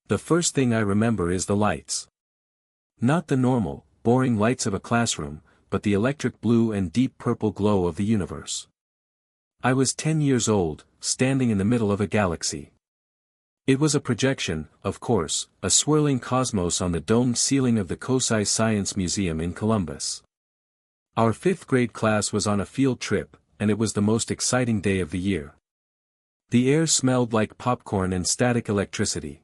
The first thing I remember is the lights. Not the normal, boring lights of a classroom, but the electric blue and deep purple glow of the universe. I was 10 years old, standing in the middle of a galaxy. It was a projection, of course, a swirling cosmos on the domed ceiling of the Kosai Science Museum in Columbus. Our 5th grade class was on a field trip, and it was the most exciting day of the year. The air smelled like popcorn and static electricity.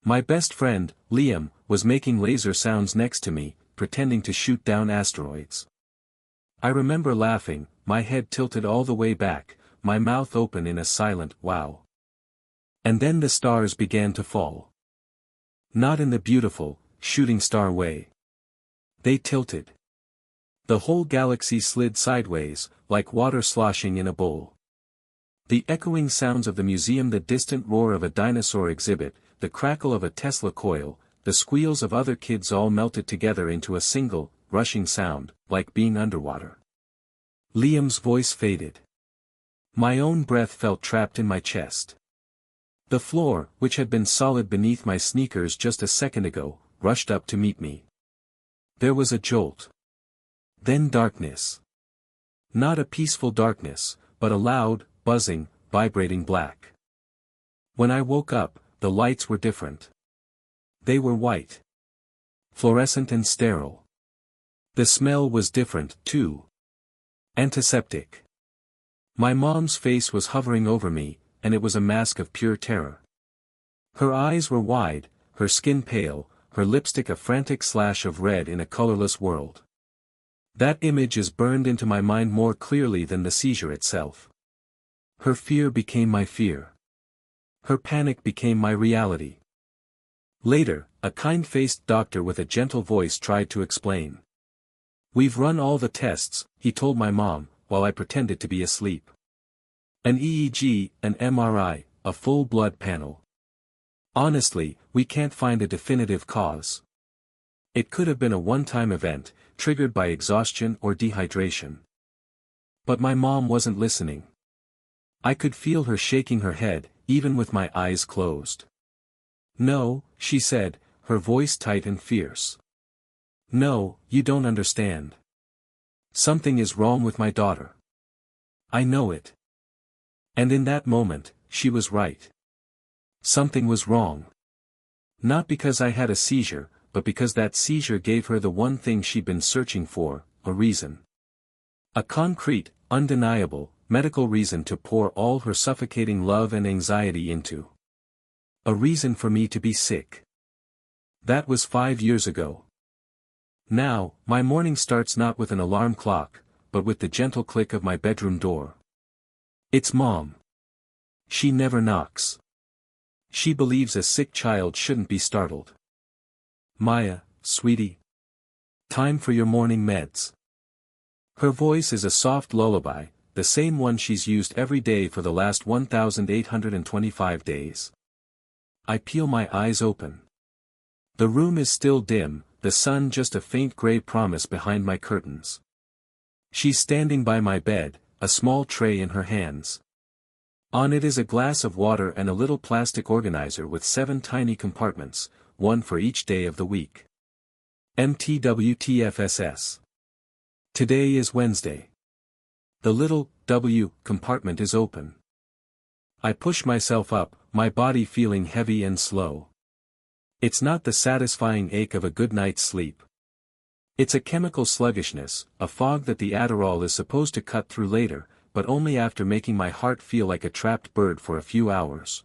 My best friend, Liam, was making laser sounds next to me, pretending to shoot down asteroids. I remember laughing, my head tilted all the way back, my mouth open in a silent wow. And then the stars began to fall. Not in the beautiful, shooting star way. They tilted. The whole galaxy slid sideways, like water sloshing in a bowl. The echoing sounds of the museum, the distant roar of a dinosaur exhibit, the crackle of a Tesla coil, the squeals of other kids all melted together into a single, rushing sound, like being underwater. Liam's voice faded. My own breath felt trapped in my chest. The floor, which had been solid beneath my sneakers just a second ago, rushed up to meet me. There was a jolt. Then darkness. Not a peaceful darkness, but a loud, buzzing, vibrating black. When I woke up, the lights were different. They were white. Fluorescent and sterile. The smell was different, too. Antiseptic. My mom's face was hovering over me, and it was a mask of pure terror. Her eyes were wide, her skin pale, her lipstick a frantic slash of red in a colorless world. That image is burned into my mind more clearly than the seizure itself. Her fear became my fear. Her panic became my reality. Later, a kind-faced doctor with a gentle voice tried to explain. "We've run all the tests," he told my mom, while I pretended to be asleep. An EEG, an MRI, a full blood panel. Honestly, we can't find a definitive cause. It could have been a one-time event, triggered by exhaustion or dehydration. But my mom wasn't listening. I could feel her shaking her head, even with my eyes closed. "No," she said, her voice tight and fierce. "No, you don't understand. Something is wrong with my daughter. I know it." And in that moment, she was right. Something was wrong. Not because I had a seizure, but because that seizure gave her the one thing she'd been searching for, a reason. A concrete, undeniable, medical reason to pour all her suffocating love and anxiety into. A reason for me to be sick. That was 5 years ago. Now, my morning starts not with an alarm clock, but with the gentle click of my bedroom door. It's Mom. She never knocks. She believes a sick child shouldn't be startled. "Maya, sweetie. Time for your morning meds." Her voice is a soft lullaby, the same one she's used every day for the last 1,825 days. I peel my eyes open. The room is still dim, the sun just a faint gray promise behind my curtains. She's standing by my bed, a small tray in her hands. On it is a glass of water and a little plastic organizer with 7 tiny compartments, one for each day of the week. MTWTFSS. Today is Wednesday. The little W compartment is open. I push myself up, my body feeling heavy and slow. It's not the satisfying ache of a good night's sleep. It's a chemical sluggishness, a fog that the Adderall is supposed to cut through later, but only after making my heart feel like a trapped bird for a few hours.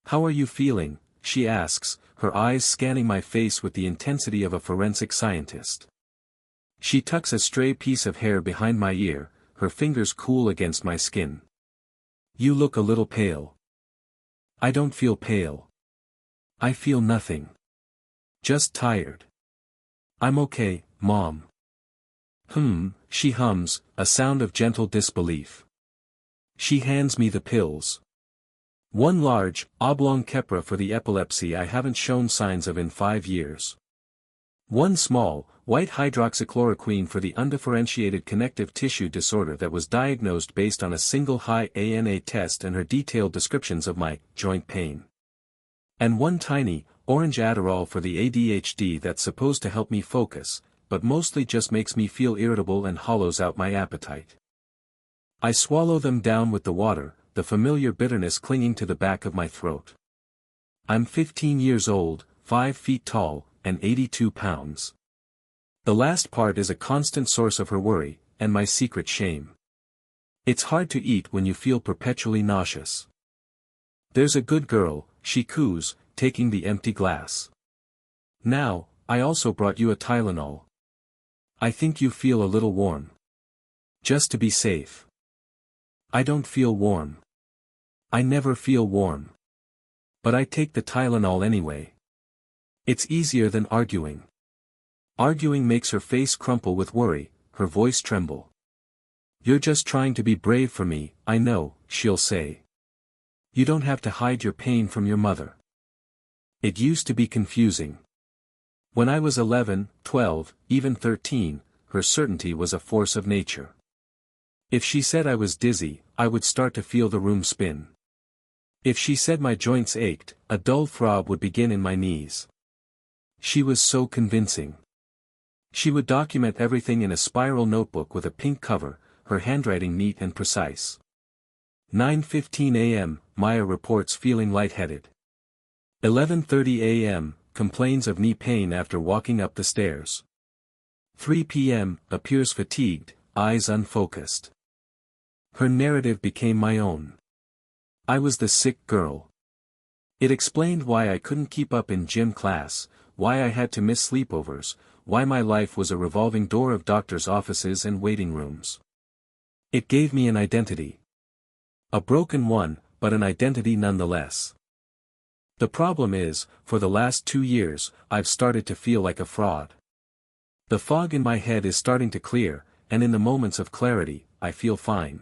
"How are you feeling?" she asks, her eyes scanning my face with the intensity of a forensic scientist. She tucks a stray piece of hair behind my ear, her fingers cool against my skin. "You look a little pale." "I don't feel pale. I feel nothing. Just tired. I'm okay, Mom." She hums, a sound of gentle disbelief. She hands me the pills. One large, oblong Keppra for the epilepsy I haven't shown signs of in 5 years. One small, white hydroxychloroquine for the undifferentiated connective tissue disorder that was diagnosed based on a single high ANA test and her detailed descriptions of my joint pain. And one tiny, orange Adderall for the ADHD that's supposed to help me focus, but mostly just makes me feel irritable and hollows out my appetite. I swallow them down with the water, the familiar bitterness clinging to the back of my throat. I'm 15 years old, 5 feet tall, and 82 pounds. The last part is a constant source of her worry, and my secret shame. It's hard to eat when you feel perpetually nauseous. There's a good girl, she coos, taking the empty glass. Now, I also brought you a Tylenol. I think you feel a little warm. Just to be safe. I don't feel warm. I never feel warm. But I take the Tylenol anyway. It's easier than arguing. Arguing makes her face crumple with worry, her voice tremble. You're just trying to be brave for me, I know, she'll say. You don't have to hide your pain from your mother. It used to be confusing. When I was 11, 12, even 13, her certainty was a force of nature. If she said I was dizzy, I would start to feel the room spin. If she said my joints ached, a dull throb would begin in my knees. She was so convincing. She would document everything in a spiral notebook with a pink cover, her handwriting neat and precise. 9:15 a.m., Maya reports feeling lightheaded. 11:30 a.m., complains of knee pain after walking up the stairs. 3 p.m., appears fatigued, eyes unfocused. Her narrative became my own. I was the sick girl. It explained why I couldn't keep up in gym class, why I had to miss sleepovers, why my life was a revolving door of doctors' offices and waiting rooms. It gave me an identity. A broken one, but an identity nonetheless. The problem is, for the last 2 years, I've started to feel like a fraud. The fog in my head is starting to clear, and in the moments of clarity, I feel fine.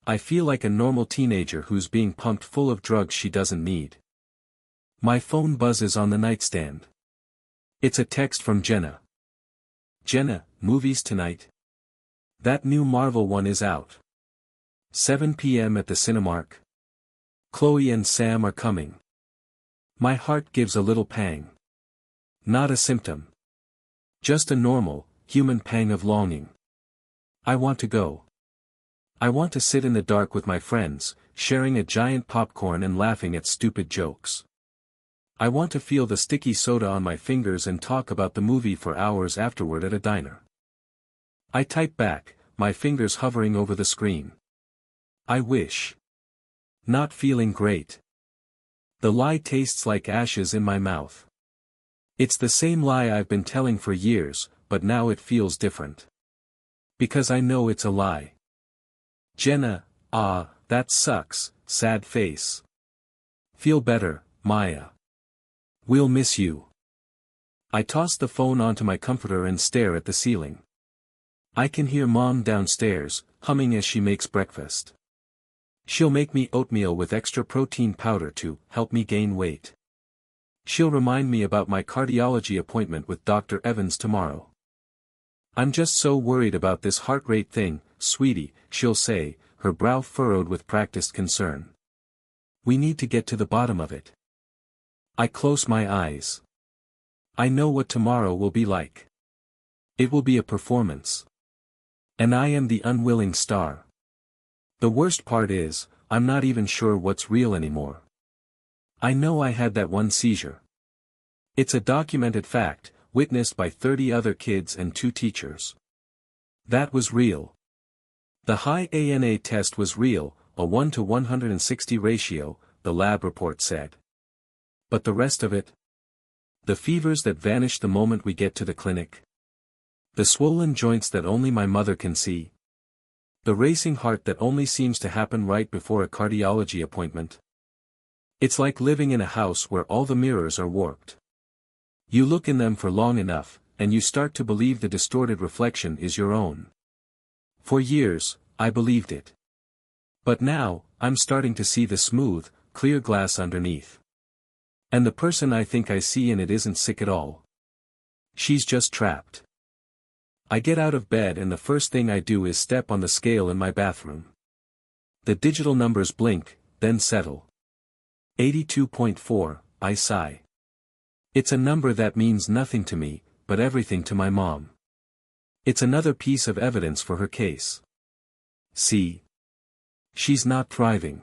I feel like a normal teenager who's being pumped full of drugs she doesn't need. My phone buzzes on the nightstand. It's a text from Jenna. Jenna, movies tonight? That new Marvel one is out. 7 p.m. at the Cinemark. Chloe and Sam are coming. My heart gives a little pang. Not a symptom. Just a normal, human pang of longing. I want to go. I want to sit in the dark with my friends, sharing a giant popcorn and laughing at stupid jokes. I want to feel the sticky soda on my fingers and talk about the movie for hours afterward at a diner. I type back, my fingers hovering over the screen. I wish. Not feeling great. The lie tastes like ashes in my mouth. It's the same lie I've been telling for years, but now it feels different. Because I know it's a lie. Jenna, that sucks, sad face. Feel better, Maya. We'll miss you. I toss the phone onto my comforter and stare at the ceiling. I can hear Mom downstairs, humming as she makes breakfast. She'll make me oatmeal with extra protein powder to help me gain weight. She'll remind me about my cardiology appointment with Dr. Evans tomorrow. I'm just so worried about this heart rate thing, sweetie, she'll say, her brow furrowed with practiced concern. We need to get to the bottom of it. I close my eyes. I know what tomorrow will be like. It will be a performance. And I am the unwilling star. The worst part is, I'm not even sure what's real anymore. I know I had that one seizure. It's a documented fact, witnessed by 30 other kids and 2 teachers. That was real. The high ANA test was real, a 1 to 160 ratio, the lab report said. But the rest of it? The fevers that vanish the moment we get to the clinic. The swollen joints that only my mother can see. The racing heart that only seems to happen right before a cardiology appointment. It's like living in a house where all the mirrors are warped. You look in them for long enough, and you start to believe the distorted reflection is your own. For years, I believed it. But now, I'm starting to see the smooth, clear glass underneath. And the person I think I see in it isn't sick at all. She's just trapped. I get out of bed and the first thing I do is step on the scale in my bathroom. The digital numbers blink, then settle. 82.4, I sigh. It's a number that means nothing to me, but everything to my mom. It's another piece of evidence for her case. See? She's not thriving.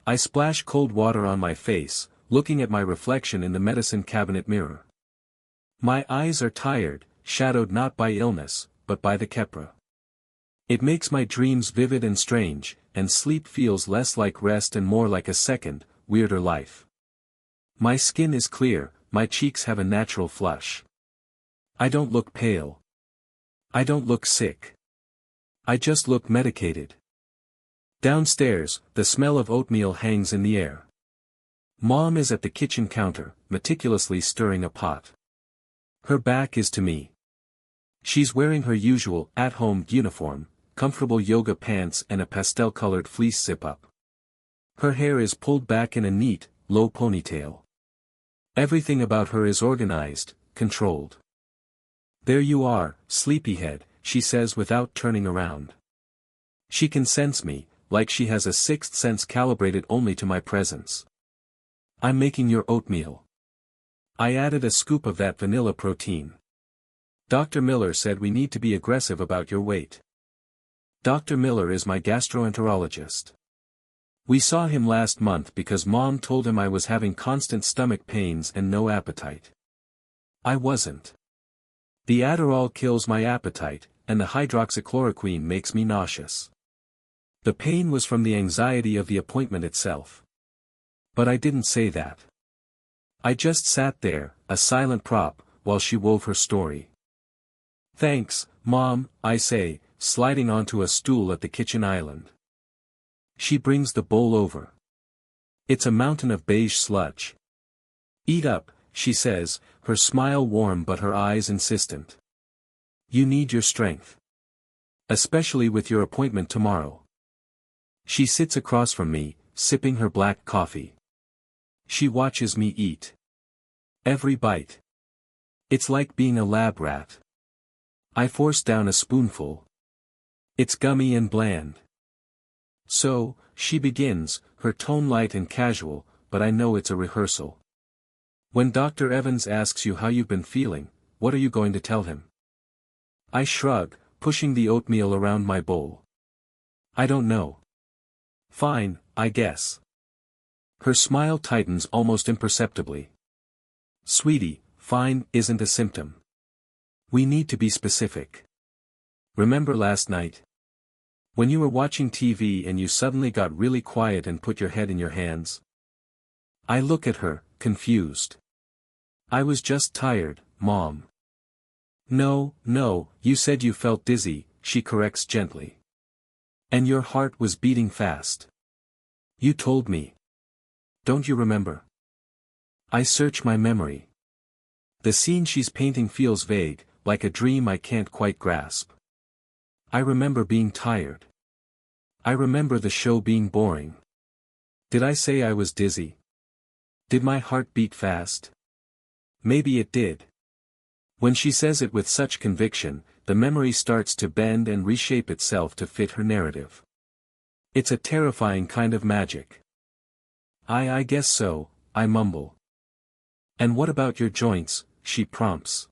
I splash cold water on my face, looking at my reflection in the medicine cabinet mirror. My eyes are tired, shadowed not by illness, but by the Keppra. It makes my dreams vivid and strange, and sleep feels less like rest and more like a second, weirder life. My skin is clear, my cheeks have a natural flush. I don't look pale. I don't look sick. I just look medicated. Downstairs, the smell of oatmeal hangs in the air. Mom is at the kitchen counter, meticulously stirring a pot. Her back is to me. She's wearing her usual, at-home uniform, comfortable yoga pants and a pastel-colored fleece zip-up. Her hair is pulled back in a neat, low ponytail. Everything about her is organized, controlled. "There you are, sleepyhead," she says without turning around. She can sense me, like she has a sixth sense calibrated only to my presence. "I'm making your oatmeal. I added a scoop of that vanilla protein. Dr. Miller said we need to be aggressive about your weight." Dr. Miller is my gastroenterologist. We saw him last month because Mom told him I was having constant stomach pains and no appetite. I wasn't. The Adderall kills my appetite, and the hydroxychloroquine makes me nauseous. The pain was from the anxiety of the appointment itself. But I didn't say that. I just sat there, a silent prop, while she wove her story. "Thanks, Mom," I say, sliding onto a stool at the kitchen island. She brings the bowl over. It's a mountain of beige sludge. "Eat up," she says, her smile warm but her eyes insistent. "You need your strength. Especially with your appointment tomorrow." She sits across from me, sipping her black coffee. She watches me eat. Every bite. It's like being a lab rat. I force down a spoonful. It's gummy and bland. "So," she begins, her tone light and casual, but I know it's a rehearsal. "When Dr. Evans asks you how you've been feeling, what are you going to tell him?" I shrug, pushing the oatmeal around my bowl. "I don't know." "Fine, I guess." Her smile tightens almost imperceptibly. "Sweetie, fine isn't a symptom. We need to be specific. Remember last night? When you were watching TV and you suddenly got really quiet and put your head in your hands?" I look at her, confused. "I was just tired, Mom." No, you said you felt dizzy," she corrects gently. "And your heart was beating fast. You told me. Don't you remember?" I search my memory. The scene she's painting feels vague, like a dream I can't quite grasp. I remember being tired. I remember the show being boring. Did I say I was dizzy? Did my heart beat fast? Maybe it did. When she says it with such conviction, the memory starts to bend and reshape itself to fit her narrative. It's a terrifying kind of magic. I guess so," I mumble. "And what about your joints?" she prompts.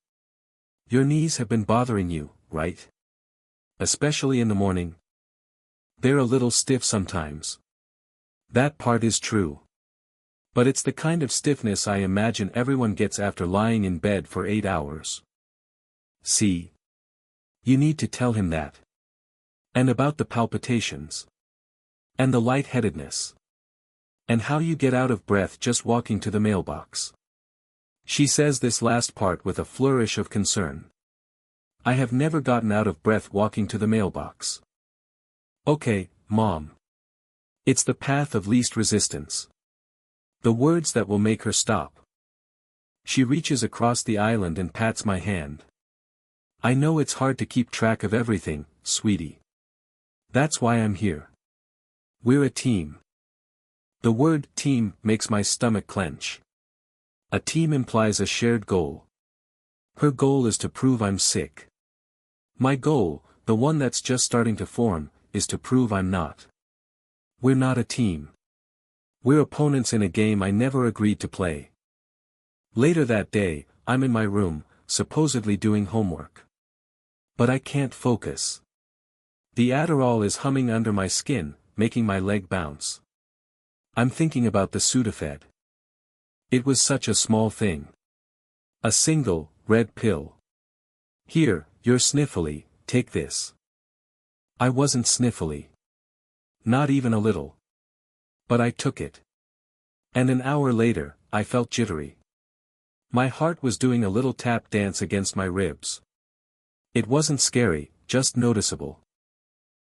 "Your knees have been bothering you, right? Especially in the morning?" "They're a little stiff sometimes." That part is true. But it's the kind of stiffness I imagine everyone gets after lying in bed for 8 hours. See? You need to tell him that. And about the palpitations. And the lightheadedness. And how you get out of breath just walking to the mailbox. She says this last part with a flourish of concern. I have never gotten out of breath walking to the mailbox. Okay, Mom. It's the path of least resistance. The words that will make her stop. She reaches across the island and pats my hand. I know it's hard to keep track of everything, sweetie. That's why I'm here. We're a team. The word team makes my stomach clench. A team implies a shared goal. Her goal is to prove I'm sick. My goal, the one that's just starting to form, is to prove I'm not. We're not a team. We're opponents in a game I never agreed to play. Later that day, I'm in my room, supposedly doing homework. But I can't focus. The Adderall is humming under my skin, making my leg bounce. I'm thinking about the Sudafed. It was such a small thing. A single, red pill. Here, you're sniffly, take this. I wasn't sniffly. Not even a little. But I took it. And an hour later, I felt jittery. My heart was doing a little tap dance against my ribs. It wasn't scary, just noticeable.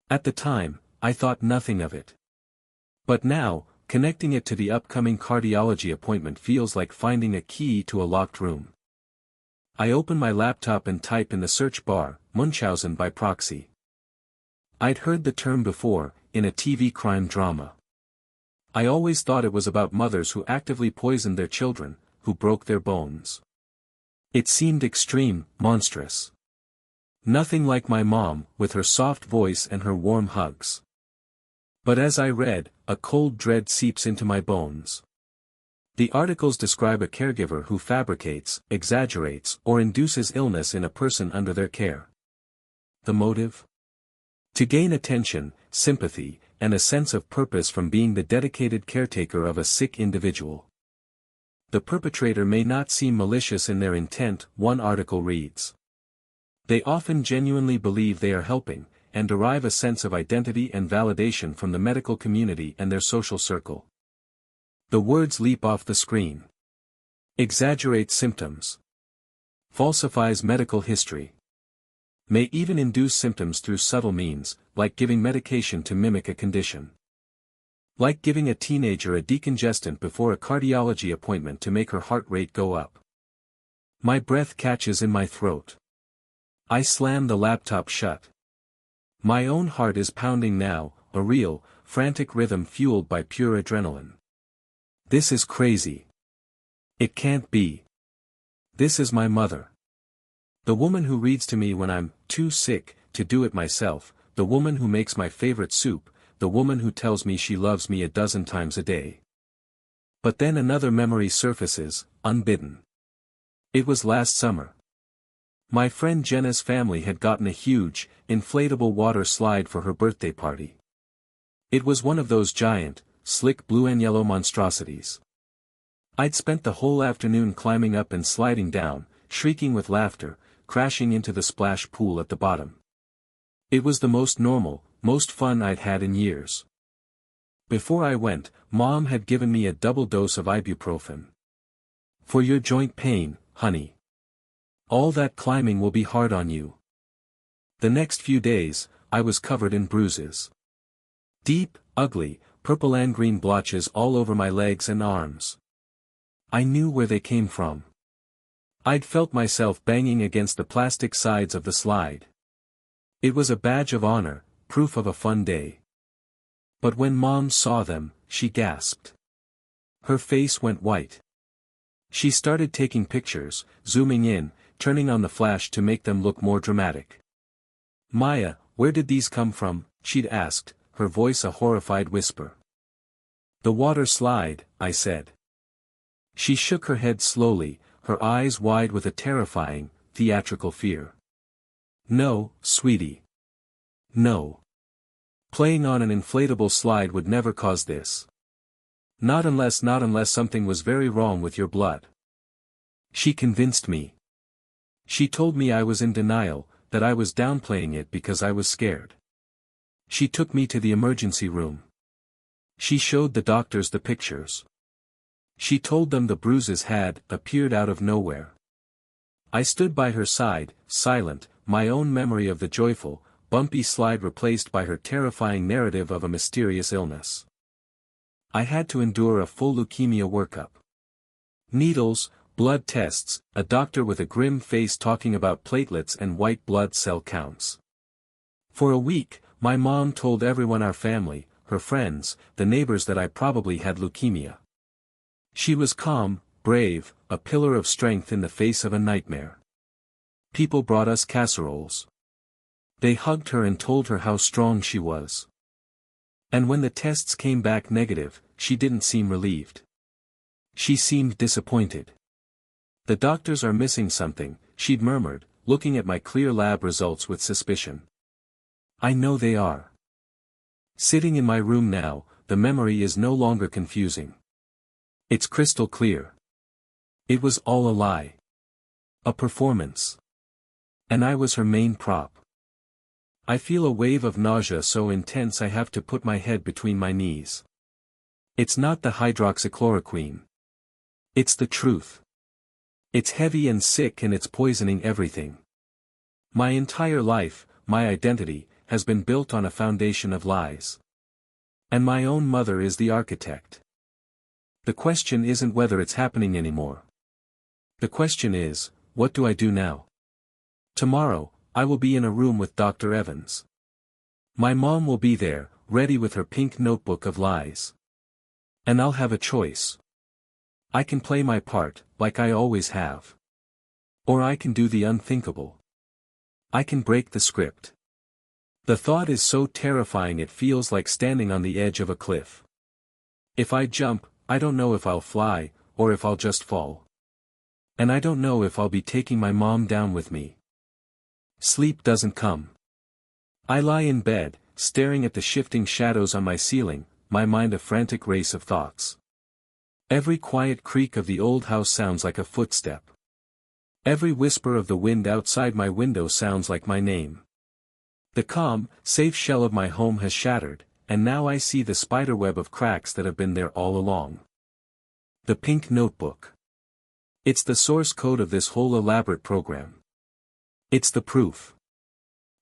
At the time, I thought nothing of it. But now, connecting it to the upcoming cardiology appointment feels like finding a key to a locked room. I open my laptop and type in the search bar, Munchausen by proxy. I'd heard the term before, in a TV crime drama. I always thought it was about mothers who actively poisoned their children, who broke their bones. It seemed extreme, monstrous. Nothing like my mom, with her soft voice and her warm hugs. But as I read, a cold dread seeps into my bones. The articles describe a caregiver who fabricates, exaggerates, or induces illness in a person under their care. The motive? To gain attention, sympathy, and a sense of purpose from being the dedicated caretaker of a sick individual. The perpetrator may not seem malicious in their intent, one article reads. They often genuinely believe they are helping, and derive a sense of identity and validation from the medical community and their social circle. The words leap off the screen. Exaggerates symptoms. Falsifies medical history. May even induce symptoms through subtle means, like giving medication to mimic a condition. Like giving a teenager a decongestant before a cardiology appointment to make her heart rate go up. My breath catches in my throat. I slam the laptop shut. My own heart is pounding now, a real, frantic rhythm fueled by pure adrenaline. This is crazy. It can't be. This is my mother. The woman who reads to me when I'm too sick to do it myself, the woman who makes my favorite soup, the woman who tells me she loves me a dozen times a day. But then another memory surfaces, unbidden. It was last summer. My friend Jenna's family had gotten a huge, inflatable water slide for her birthday party. It was one of those giant, slick blue and yellow monstrosities. I'd spent the whole afternoon climbing up and sliding down, shrieking with laughter, crashing into the splash pool at the bottom. It was the most normal, most fun I'd had in years. Before I went, Mom had given me a double dose of ibuprofen. For your joint pain, honey. All that climbing will be hard on you. The next few days, I was covered in bruises. Deep, ugly, purple and green blotches all over my legs and arms. I knew where they came from. I'd felt myself banging against the plastic sides of the slide. It was a badge of honor, proof of a fun day. But when Mom saw them, she gasped. Her face went white. She started taking pictures, zooming in, turning on the flash to make them look more dramatic. Maya, where did these come from? She'd asked, her voice a horrified whisper. The water slide, I said. She shook her head slowly, her eyes wide with a terrifying, theatrical fear. No, sweetie. No. Playing on an inflatable slide would never cause this. Not unless something was very wrong with your blood. She convinced me. She told me I was in denial, that I was downplaying it because I was scared. She took me to the emergency room. She showed the doctors the pictures. She told them the bruises had appeared out of nowhere. I stood by her side, silent, my own memory of the joyful, bumpy slide replaced by her terrifying narrative of a mysterious illness. I had to endure a full leukemia workup. Needles, blood tests, a doctor with a grim face talking about platelets and white blood cell counts. For a week, my mom told everyone our family, her friends, the neighbors that I probably had leukemia. She was calm, brave, a pillar of strength in the face of a nightmare. People brought us casseroles. They hugged her and told her how strong she was. And when the tests came back negative, she didn't seem relieved. She seemed disappointed. "The doctors are missing something," she'd murmured, looking at my clear lab results with suspicion. "I know they are." Sitting in my room now, the memory is no longer confusing. It's crystal clear. It was all a lie. A performance. And I was her main prop. I feel a wave of nausea so intense I have to put my head between my knees. It's not the hydroxychloroquine. It's the truth. It's heavy and sick and it's poisoning everything. My entire life, my identity, has been built on a foundation of lies. And my own mother is the architect. The question isn't whether it's happening anymore. The question is, what do I do now? Tomorrow, I will be in a room with Dr. Evans. My mom will be there, ready with her pink notebook of lies. And I'll have a choice. I can play my part, like I always have. Or I can do the unthinkable. I can break the script. The thought is so terrifying it feels like standing on the edge of a cliff. If I jump, I don't know if I'll fly, or if I'll just fall. And I don't know if I'll be taking my mom down with me. Sleep doesn't come. I lie in bed, staring at the shifting shadows on my ceiling, my mind a frantic race of thoughts. Every quiet creak of the old house sounds like a footstep. Every whisper of the wind outside my window sounds like my name. The calm, safe shell of my home has shattered, and now I see the spiderweb of cracks that have been there all along. The pink notebook. It's the source code of this whole elaborate program. It's the proof.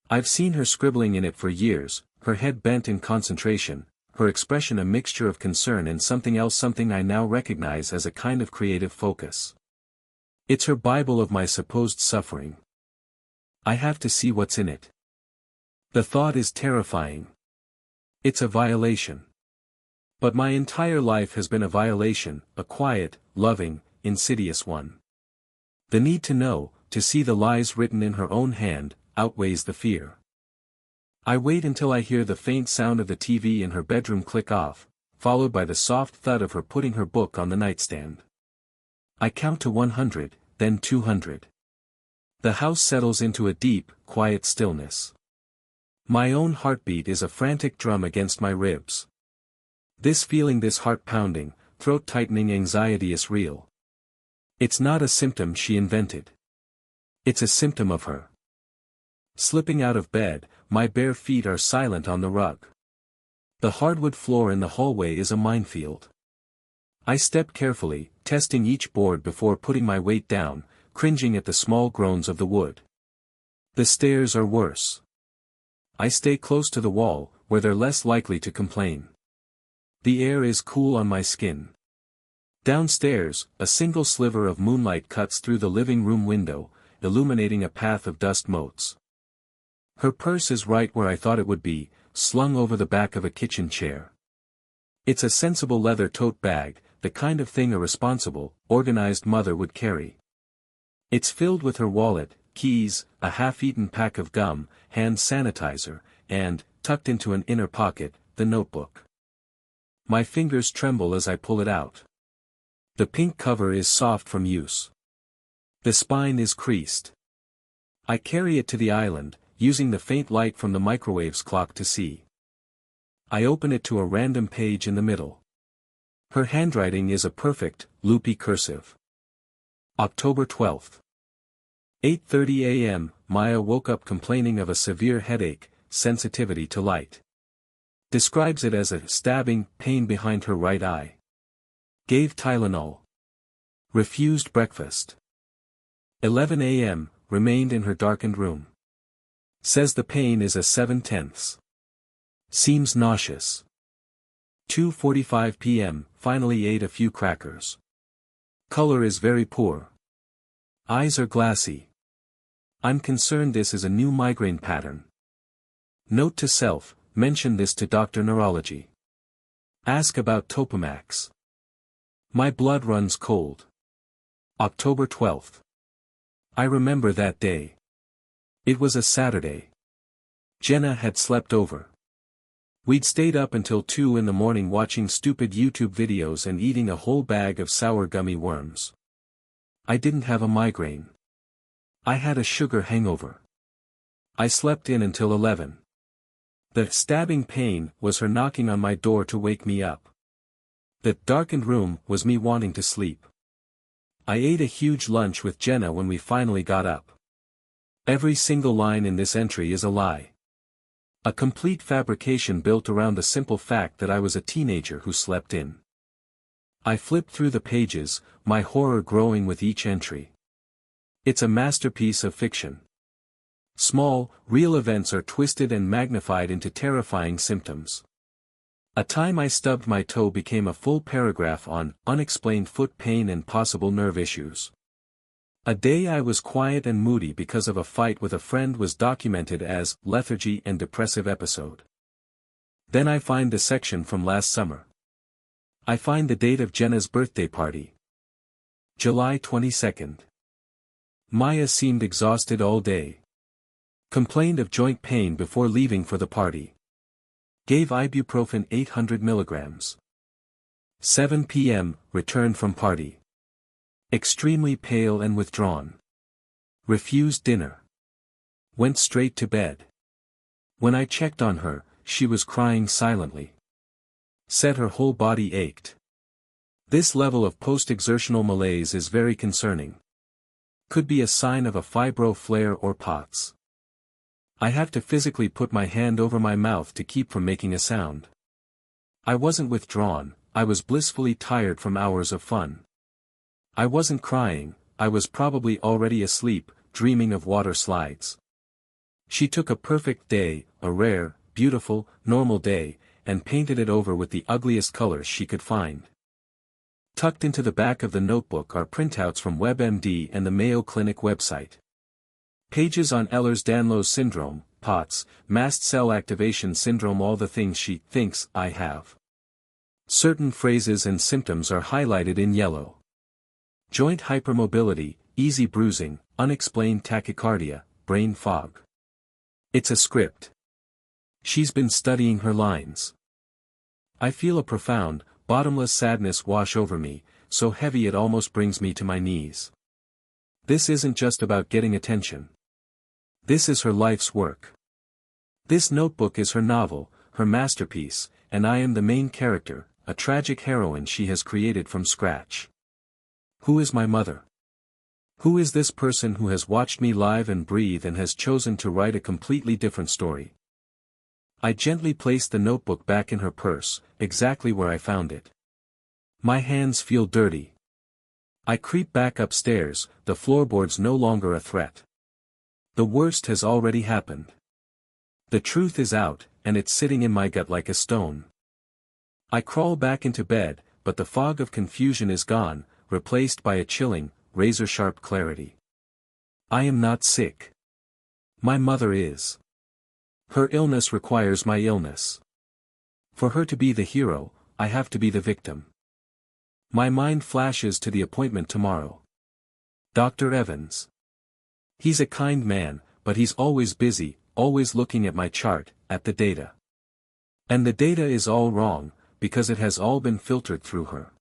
I've seen her scribbling in it for years, her head bent in concentration, her expression a mixture of concern and something else, something I now recognize as a kind of creative focus. It's her Bible of my supposed suffering. I have to see what's in it. The thought is terrifying. It's a violation. But my entire life has been a violation, a quiet, loving, insidious one. The need to know, to see the lies written in her own hand, outweighs the fear. I wait until I hear the faint sound of the TV in her bedroom click off, followed by the soft thud of her putting her book on the nightstand. I count to 100, then 200. The house settles into a deep, quiet stillness. My own heartbeat is a frantic drum against my ribs. This feeling, this heart pounding, throat tightening anxiety is real. It's not a symptom she invented. It's a symptom of her. Slipping out of bed, my bare feet are silent on the rug. The hardwood floor in the hallway is a minefield. I step carefully, testing each board before putting my weight down, cringing at the small groans of the wood. The stairs are worse. I stay close to the wall, where they're less likely to complain. The air is cool on my skin. Downstairs, a single sliver of moonlight cuts through the living room window, illuminating a path of dust motes. Her purse is right where I thought it would be, slung over the back of a kitchen chair. It's a sensible leather tote bag, the kind of thing a responsible, organized mother would carry. It's filled with her wallet, keys, a half-eaten pack of gum, hand sanitizer, and, tucked into an inner pocket, the notebook. My fingers tremble as I pull it out. The pink cover is soft from use. The spine is creased. I carry it to the island, using the faint light from the microwave's clock to see. I open it to a random page in the middle. Her handwriting is a perfect, loopy cursive. October 12th. 8:30 a.m., Maya woke up complaining of a severe headache, sensitivity to light. Describes it as a stabbing pain behind her right eye. Gave Tylenol. Refused breakfast. 11 a.m., remained in her darkened room. Says the pain is a 7/10. Seems nauseous. 2:45 p.m., finally ate a few crackers. Color is very poor. Eyes are glassy. I'm concerned this is a new migraine pattern. Note to self, mention this to Dr. Neurology. Ask about Topamax. My blood runs cold. October 12th. I remember that day. It was a Saturday. Jenna had slept over. We'd stayed up until 2 in the morning watching stupid YouTube videos and eating a whole bag of sour gummy worms. I didn't have a migraine. I had a sugar hangover. I slept in until 11. The stabbing pain was her knocking on my door to wake me up. That darkened room was me wanting to sleep. I ate a huge lunch with Jenna when we finally got up. Every single line in this entry is a lie. A complete fabrication built around the simple fact that I was a teenager who slept in. I flipped through the pages, my horror growing with each entry. It's a masterpiece of fiction. Small, real events are twisted and magnified into terrifying symptoms. A time I stubbed my toe became a full paragraph on unexplained foot pain and possible nerve issues. A day I was quiet and moody because of a fight with a friend was documented as lethargy and depressive episode. Then I find the section from last summer. I find the date of Jenna's birthday party. July 22nd. Maya seemed exhausted all day. Complained of joint pain before leaving for the party. Gave ibuprofen 800 milligrams. 7 p.m., returned from party. Extremely pale and withdrawn. Refused dinner. Went straight to bed. When I checked on her, she was crying silently. Said her whole body ached. This level of post-exertional malaise is very concerning. Could be a sign of a fibro flare or POTS. I have to physically put my hand over my mouth to keep from making a sound. I wasn't withdrawn, I was blissfully tired from hours of fun. I wasn't crying, I was probably already asleep, dreaming of water slides. She took a perfect day, a rare, beautiful, normal day, and painted it over with the ugliest colors she could find. Tucked into the back of the notebook are printouts from WebMD and the Mayo Clinic website. Pages on Ehlers-Danlos syndrome, POTS, mast cell activation syndrome, all the things she thinks I have. Certain phrases and symptoms are highlighted in yellow. Joint hypermobility, easy bruising, unexplained tachycardia, brain fog. It's a script. She's been studying her lines. I feel a profound, bottomless sadness wash over me, so heavy it almost brings me to my knees. This isn't just about getting attention. This is her life's work. This notebook is her novel, her masterpiece, and I am the main character, a tragic heroine she has created from scratch. Who is my mother? Who is this person who has watched me live and breathe and has chosen to write a completely different story? I gently place the notebook back in her purse, exactly where I found it. My hands feel dirty. I creep back upstairs, the floorboards no longer a threat. The worst has already happened. The truth is out, and it's sitting in my gut like a stone. I crawl back into bed, but the fog of confusion is gone, replaced by a chilling, razor-sharp clarity. I am not sick. My mother is. Her illness requires my illness. For her to be the hero, I have to be the victim. My mind flashes to the appointment tomorrow. Dr. Evans. He's a kind man, but he's always busy, always looking at my chart, at the data. And the data is all wrong, because it has all been filtered through her.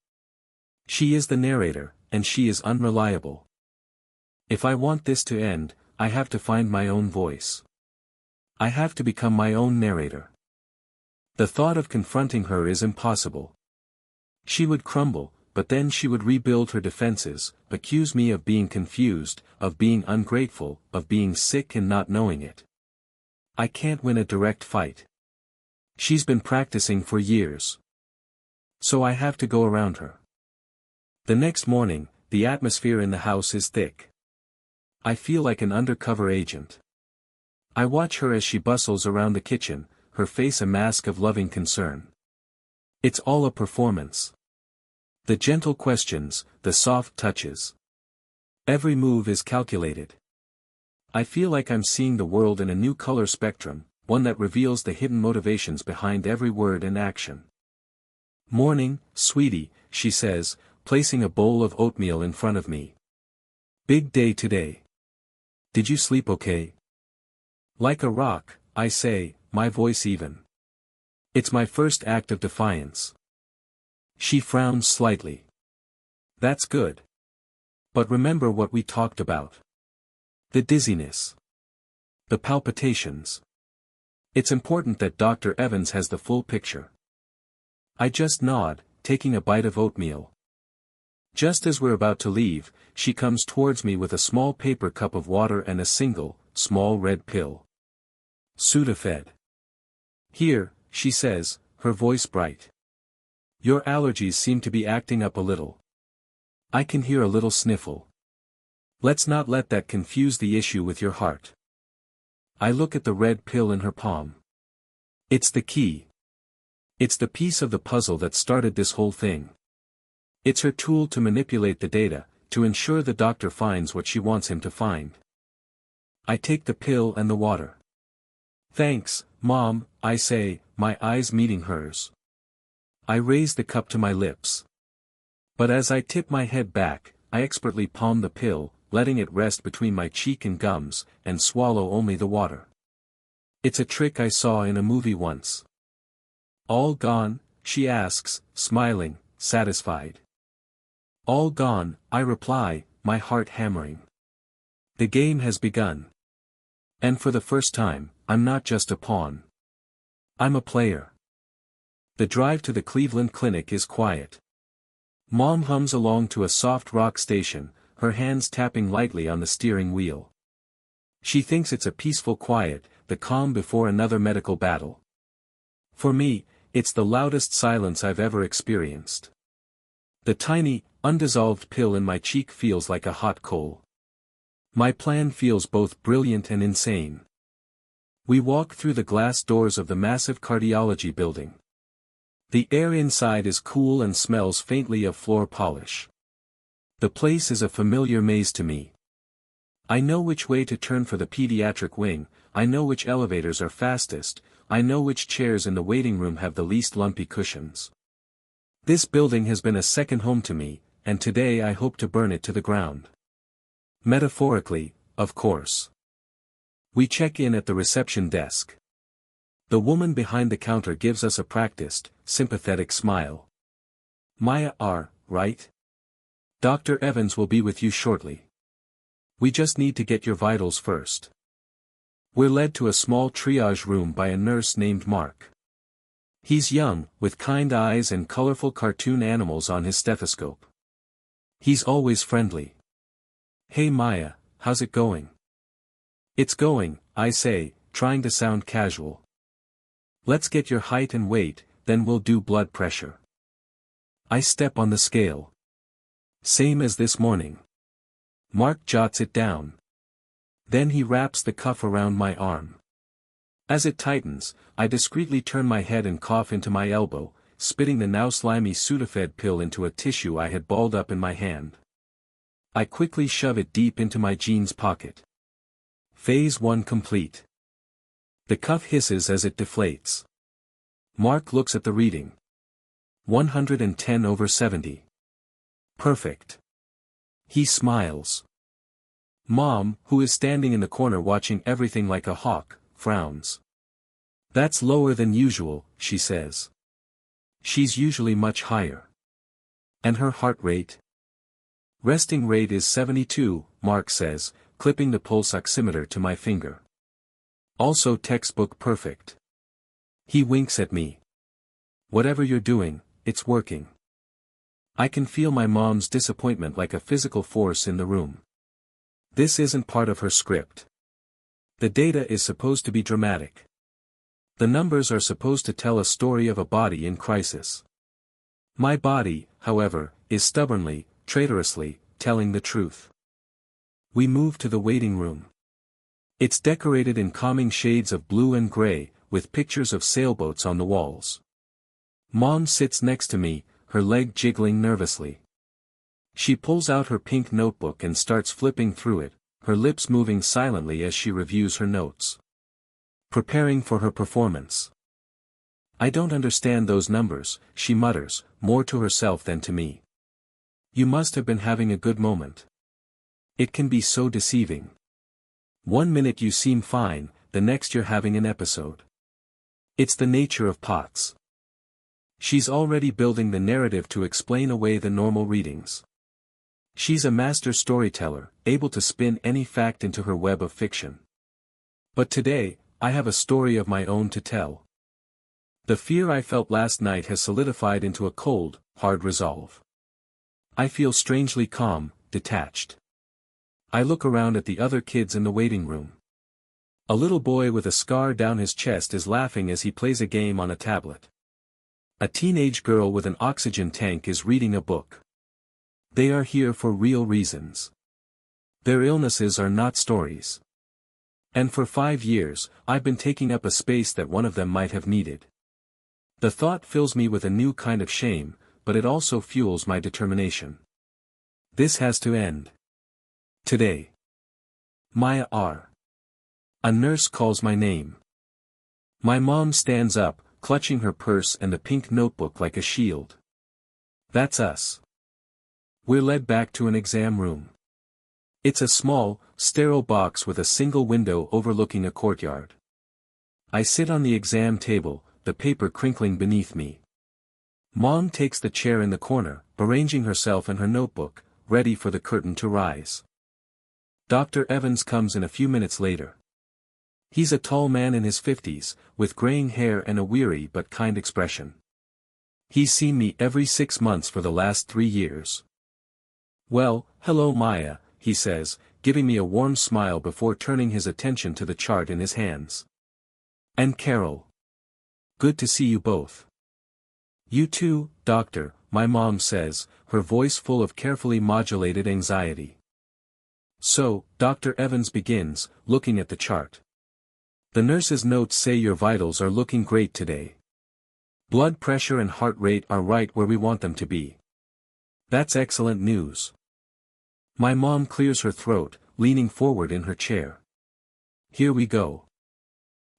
She is the narrator, and she is unreliable. If I want this to end, I have to find my own voice. I have to become my own narrator. The thought of confronting her is impossible. She would crumble, but then she would rebuild her defenses, accuse me of being confused, of being ungrateful, of being sick and not knowing it. I can't win a direct fight. She's been practicing for years. So I have to go around her. The next morning, the atmosphere in the house is thick. I feel like an undercover agent. I watch her as she bustles around the kitchen, her face a mask of loving concern. It's all a performance. The gentle questions, the soft touches. Every move is calculated. I feel like I'm seeing the world in a new color spectrum, one that reveals the hidden motivations behind every word and action. Morning, sweetie, she says, placing a bowl of oatmeal in front of me. Big day today. Did you sleep okay? Like a rock, I say, my voice even. It's my first act of defiance. She frowns slightly. That's good. But remember what we talked about. The dizziness. The palpitations. It's important that Dr. Evans has the full picture. I just nod, taking a bite of oatmeal. Just as we're about to leave, she comes towards me with a small paper cup of water and a single, small red pill. Sudafed. Here, she says, her voice bright. Your allergies seem to be acting up a little. I can hear a little sniffle. Let's not let that confuse the issue with your heart. I look at the red pill in her palm. It's the key. It's the piece of the puzzle that started this whole thing. It's her tool to manipulate the data, to ensure the doctor finds what she wants him to find. I take the pill and the water. Thanks, Mom, I say, my eyes meeting hers. I raise the cup to my lips. But as I tip my head back, I expertly palm the pill, letting it rest between my cheek and gums, and swallow only the water. It's a trick I saw in a movie once. All gone? She asks, smiling, satisfied. All gone, I reply, my heart hammering. The game has begun. And for the first time, I'm not just a pawn. I'm a player. The drive to the Cleveland Clinic is quiet. Mom hums along to a soft rock station, her hands tapping lightly on the steering wheel. She thinks it's a peaceful quiet, the calm before another medical battle. For me, it's the loudest silence I've ever experienced. The tiny, undissolved pill in my cheek feels like a hot coal. My plan feels both brilliant and insane. We walk through the glass doors of the massive cardiology building. The air inside is cool and smells faintly of floor polish. The place is a familiar maze to me. I know which way to turn for the pediatric wing, I know which elevators are fastest, I know which chairs in the waiting room have the least lumpy cushions. This building has been a second home to me, and today I hope to burn it to the ground. Metaphorically, of course. We check in at the reception desk. The woman behind the counter gives us a practiced, sympathetic smile. Maya right? Dr. Evans will be with you shortly. We just need to get your vitals first. We're led to a small triage room by a nurse named Mark. He's young, with kind eyes and colorful cartoon animals on his stethoscope. He's always friendly. Hey Maya, how's it going? It's going, I say, trying to sound casual. Let's get your height and weight, then we'll do blood pressure. I step on the scale. Same as this morning. Mark jots it down. Then he wraps the cuff around my arm. As it tightens, I discreetly turn my head and cough into my elbow, spitting the now slimy Sudafed pill into a tissue I had balled up in my hand. I quickly shove it deep into my jeans pocket. Phase 1 complete. The cuff hisses as it deflates. Mark looks at the reading. 110/70. Perfect. He smiles. Mom, who is standing in the corner watching everything like a hawk, frowns. That's lower than usual, she says. She's usually much higher. And her heart rate? Resting rate is 72, Mark says, clipping the pulse oximeter to my finger. Also textbook perfect. He winks at me. Whatever you're doing, it's working. I can feel my mom's disappointment like a physical force in the room. This isn't part of her script. The data is supposed to be dramatic. The numbers are supposed to tell a story of a body in crisis. My body, however, is stubbornly, traitorously, telling the truth. We move to the waiting room. It's decorated in calming shades of blue and gray, with pictures of sailboats on the walls. Mom sits next to me, her leg jiggling nervously. She pulls out her pink notebook and starts flipping through it, her lips moving silently as she reviews her notes. Preparing for her performance. I don't understand those numbers, she mutters, more to herself than to me. You must have been having a good moment. It can be so deceiving. One minute you seem fine, the next you're having an episode. It's the nature of POTS. She's already building the narrative to explain away the normal readings. She's a master storyteller, able to spin any fact into her web of fiction. But today, I have a story of my own to tell. The fear I felt last night has solidified into a cold, hard resolve. I feel strangely calm, detached. I look around at the other kids in the waiting room. A little boy with a scar down his chest is laughing as he plays a game on a tablet. A teenage girl with an oxygen tank is reading a book. They are here for real reasons. Their illnesses are not stories. And for 5 years, I've been taking up a space that one of them might have needed. The thought fills me with a new kind of shame, but it also fuels my determination. This has to end. Today. Maya R. A nurse calls my name. My mom stands up, clutching her purse and the pink notebook like a shield. That's us. We're led back to an exam room. It's a small, sterile box with a single window overlooking a courtyard. I sit on the exam table, the paper crinkling beneath me. Mom takes the chair in the corner, arranging herself and her notebook, ready for the curtain to rise. Dr. Evans comes in a few minutes later. He's a tall man in his 50s, with graying hair and a weary but kind expression. He's seen me every 6 months for the last 3 years. Well, hello Maya, he says, giving me a warm smile before turning his attention to the chart in his hands. And Carol. Good to see you both. You too, doctor, my mom says, her voice full of carefully modulated anxiety. So, Dr. Evans begins, looking at the chart. The nurse's notes say your vitals are looking great today. Blood pressure and heart rate are right where we want them to be. That's excellent news. My mom clears her throat, leaning forward in her chair. Here we go.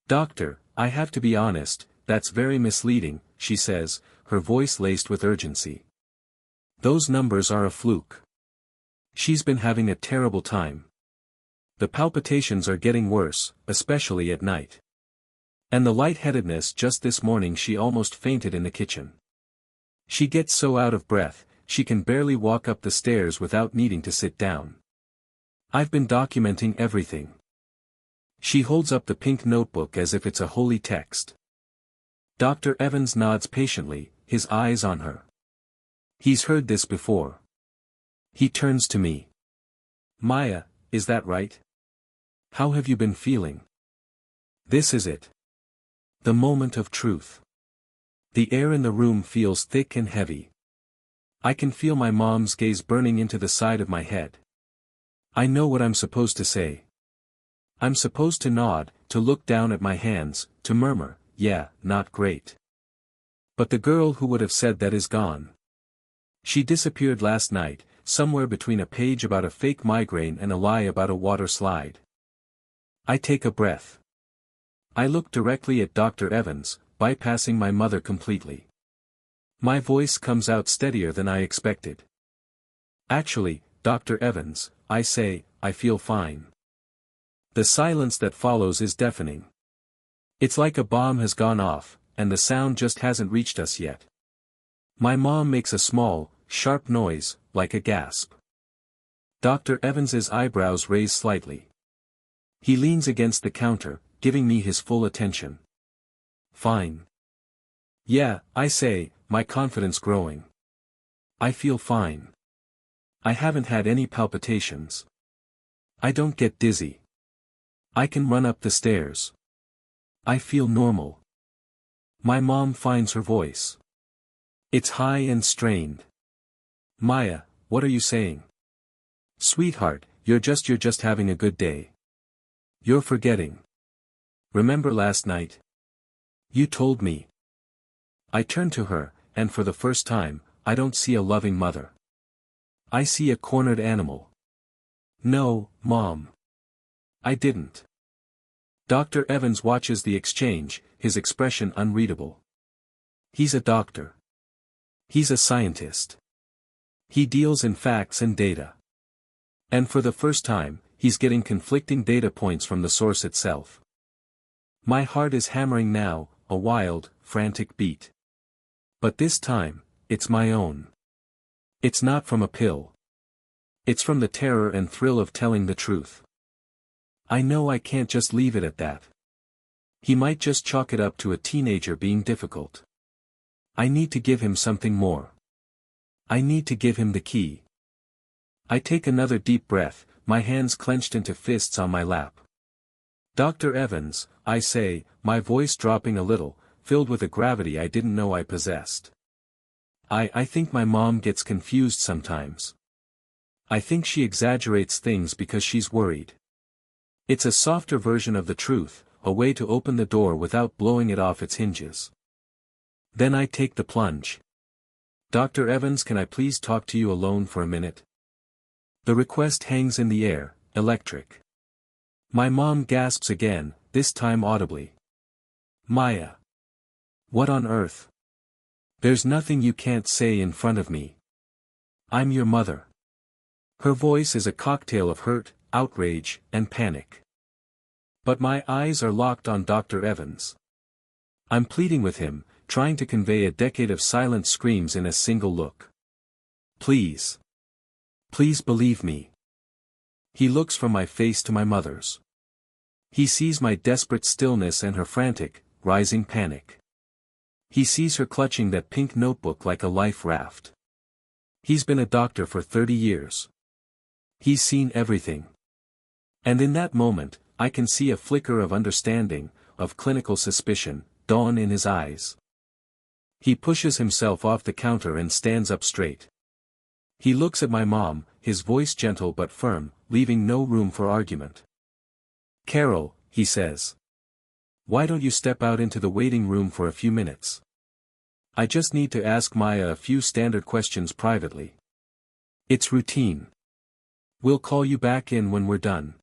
Doctor, I have to be honest, that's very misleading, she says, her voice laced with urgency. Those numbers are a fluke. She's been having a terrible time. The palpitations are getting worse, especially at night. And the lightheadedness just this morning she almost fainted in the kitchen. She gets so out of breath, she can barely walk up the stairs without needing to sit down. I've been documenting everything. She holds up the pink notebook as if it's a holy text. Dr. Evans nods patiently, his eyes on her. He's heard this before. He turns to me. Maya, is that right? How have you been feeling? This is it. The moment of truth. The air in the room feels thick and heavy. I can feel my mom's gaze burning into the side of my head. I know what I'm supposed to say. I'm supposed to nod, to look down at my hands, to murmur, yeah, not great. But the girl who would have said that is gone. She disappeared last night, somewhere between a page about a fake migraine and a lie about a water slide. I take a breath. I look directly at Dr. Evans, bypassing my mother completely. My voice comes out steadier than I expected. Actually, Dr. Evans, I say, I feel fine. The silence that follows is deafening. It's like a bomb has gone off, and the sound just hasn't reached us yet. My mom makes a small, sharp noise, like a gasp. Dr. Evans's eyebrows raise slightly. He leans against the counter, giving me his full attention. Fine. Yeah, I say, my confidence growing. I feel fine. I haven't had any palpitations. I don't get dizzy. I can run up the stairs. I feel normal. My mom finds her voice. It's high and strained. Maya, what are you saying? Sweetheart, you're just having a good day. You're forgetting. Remember last night? You told me. I turn to her, and for the first time, I don't see a loving mother. I see a cornered animal. No, Mom. I didn't. Dr. Evans watches the exchange, his expression unreadable. He's a doctor. He's a scientist. He deals in facts and data. And for the first time, he's getting conflicting data points from the source itself. My heart is hammering now, a wild, frantic beat. But this time, it's my own. It's not from a pill. It's from the terror and thrill of telling the truth. I know I can't just leave it at that. He might just chalk it up to a teenager being difficult. I need to give him something more. I need to give him the key. I take another deep breath, my hands clenched into fists on my lap. Dr. Evans, I say, my voice dropping a little, filled with a gravity I didn't know I possessed. I think my mom gets confused sometimes. I think she exaggerates things because she's worried. It's a softer version of the truth, a way to open the door without blowing it off its hinges. Then I take the plunge. Dr. Evans, can I please talk to you alone for a minute? The request hangs in the air, electric. My mom gasps again, this time audibly. Maya. What on earth? There's nothing you can't say in front of me. I'm your mother. Her voice is a cocktail of hurt, outrage, and panic. But my eyes are locked on Dr. Evans. I'm pleading with him, trying to convey a decade of silent screams in a single look. Please. Please believe me. He looks from my face to my mother's. He sees my desperate stillness and her frantic, rising panic. He sees her clutching that pink notebook like a life raft. He's been a doctor for 30 years. He's seen everything. And in that moment, I can see a flicker of understanding, of clinical suspicion, dawn in his eyes. He pushes himself off the counter and stands up straight. He looks at my mom, his voice gentle but firm, leaving no room for argument. Carol, he says. Why don't you step out into the waiting room for a few minutes? I just need to ask Maya a few standard questions privately. It's routine. We'll call you back in when we're done.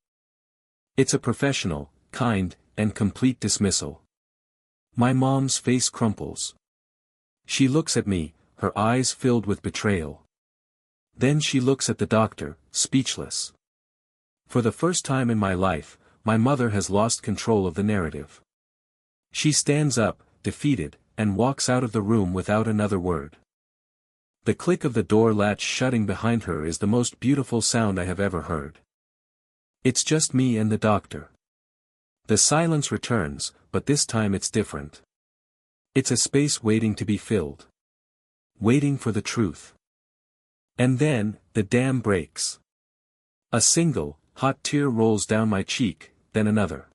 It's a professional, kind, and complete dismissal. My mom's face crumples. She looks at me, her eyes filled with betrayal. Then she looks at the doctor, speechless. For the first time in my life, my mother has lost control of the narrative. She stands up, defeated, and walks out of the room without another word. The click of the door latch shutting behind her is the most beautiful sound I have ever heard. It's just me and the doctor. The silence returns, but this time it's different. It's a space waiting to be filled. Waiting for the truth. And then, the dam breaks. A single, hot tear rolls down my cheek, then another.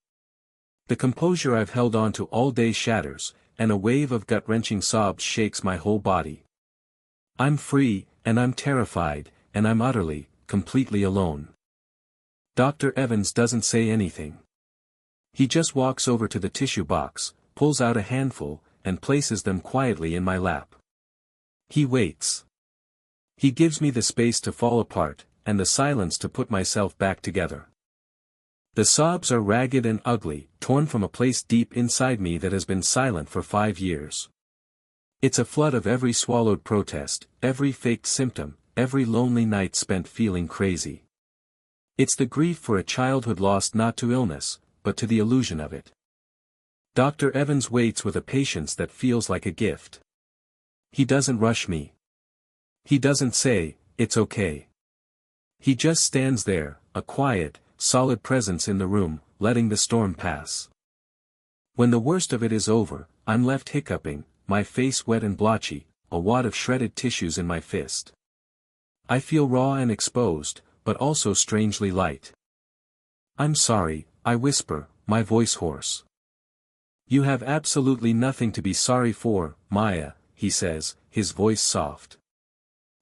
The composure I've held on to all day shatters, and a wave of gut-wrenching sobs shakes my whole body. I'm free, and I'm terrified, and I'm utterly, completely alone. Dr. Evans doesn't say anything. He just walks over to the tissue box, pulls out a handful, and places them quietly in my lap. He waits. He gives me the space to fall apart, and the silence to put myself back together. The sobs are ragged and ugly, torn from a place deep inside me that has been silent for 5 years. It's a flood of every swallowed protest, every faked symptom, every lonely night spent feeling crazy. It's the grief for a childhood lost not to illness, but to the illusion of it. Dr. Evans waits with a patience that feels like a gift. He doesn't rush me. He doesn't say, it's okay. He just stands there, a quiet, solid presence in the room, letting the storm pass. When the worst of it is over, I'm left hiccuping, my face wet and blotchy, a wad of shredded tissues in my fist. I feel raw and exposed, but also strangely light. I'm sorry, I whisper, my voice hoarse. You have absolutely nothing to be sorry for, Maya, he says, his voice soft.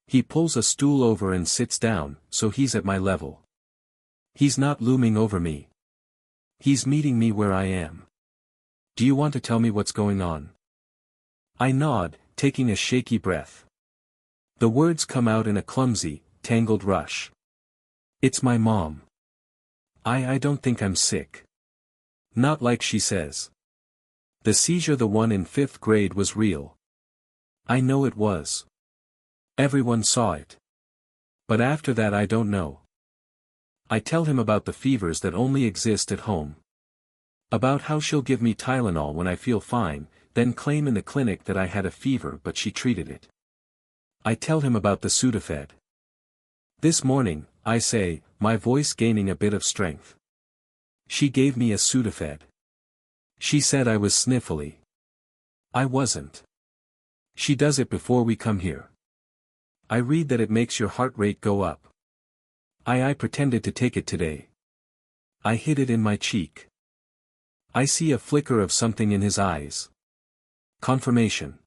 He pulls a stool over and sits down, so he's at my level. He's not looming over me. He's meeting me where I am. Do you want to tell me what's going on? I nod, taking a shaky breath. The words come out in a clumsy, tangled rush. It's my mom. I don't think I'm sick. Not like she says. The seizure, the one in 5th grade, was real. I know it was. Everyone saw it. But after that I don't know. I tell him about the fevers that only exist at home. About how she'll give me Tylenol when I feel fine, then claim in the clinic that I had a fever but she treated it. I tell him about the Sudafed. This morning, I say, my voice gaining a bit of strength. She gave me a Sudafed. She said I was sniffly. I wasn't. She does it before we come here. I read that it makes your heart rate go up. I pretended to take it today. I hid it in my cheek. I see a flicker of something in his eyes. Confirmation.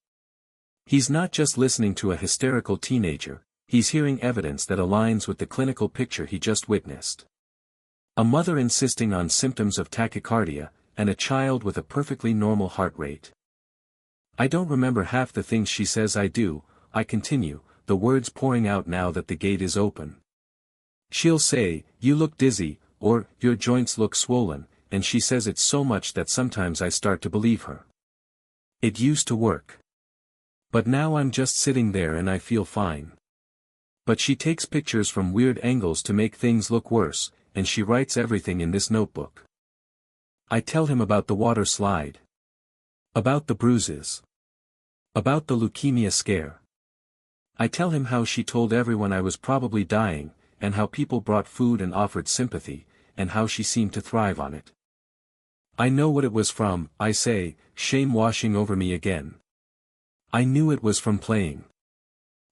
He's not just listening to a hysterical teenager, he's hearing evidence that aligns with the clinical picture he just witnessed. A mother insisting on symptoms of tachycardia, and a child with a perfectly normal heart rate. I don't remember half the things she says I do, I continue, the words pouring out now that the gate is open. She'll say, you look dizzy, or, your joints look swollen, and she says it so much that sometimes I start to believe her. It used to work. But now I'm just sitting there and I feel fine. But she takes pictures from weird angles to make things look worse, and she writes everything in this notebook. I tell him about the water slide. About the bruises. About the leukemia scare. I tell him how she told everyone I was probably dying, and how people brought food and offered sympathy, and how she seemed to thrive on it. I know what it was from, I say, shame washing over me again. I knew it was from playing.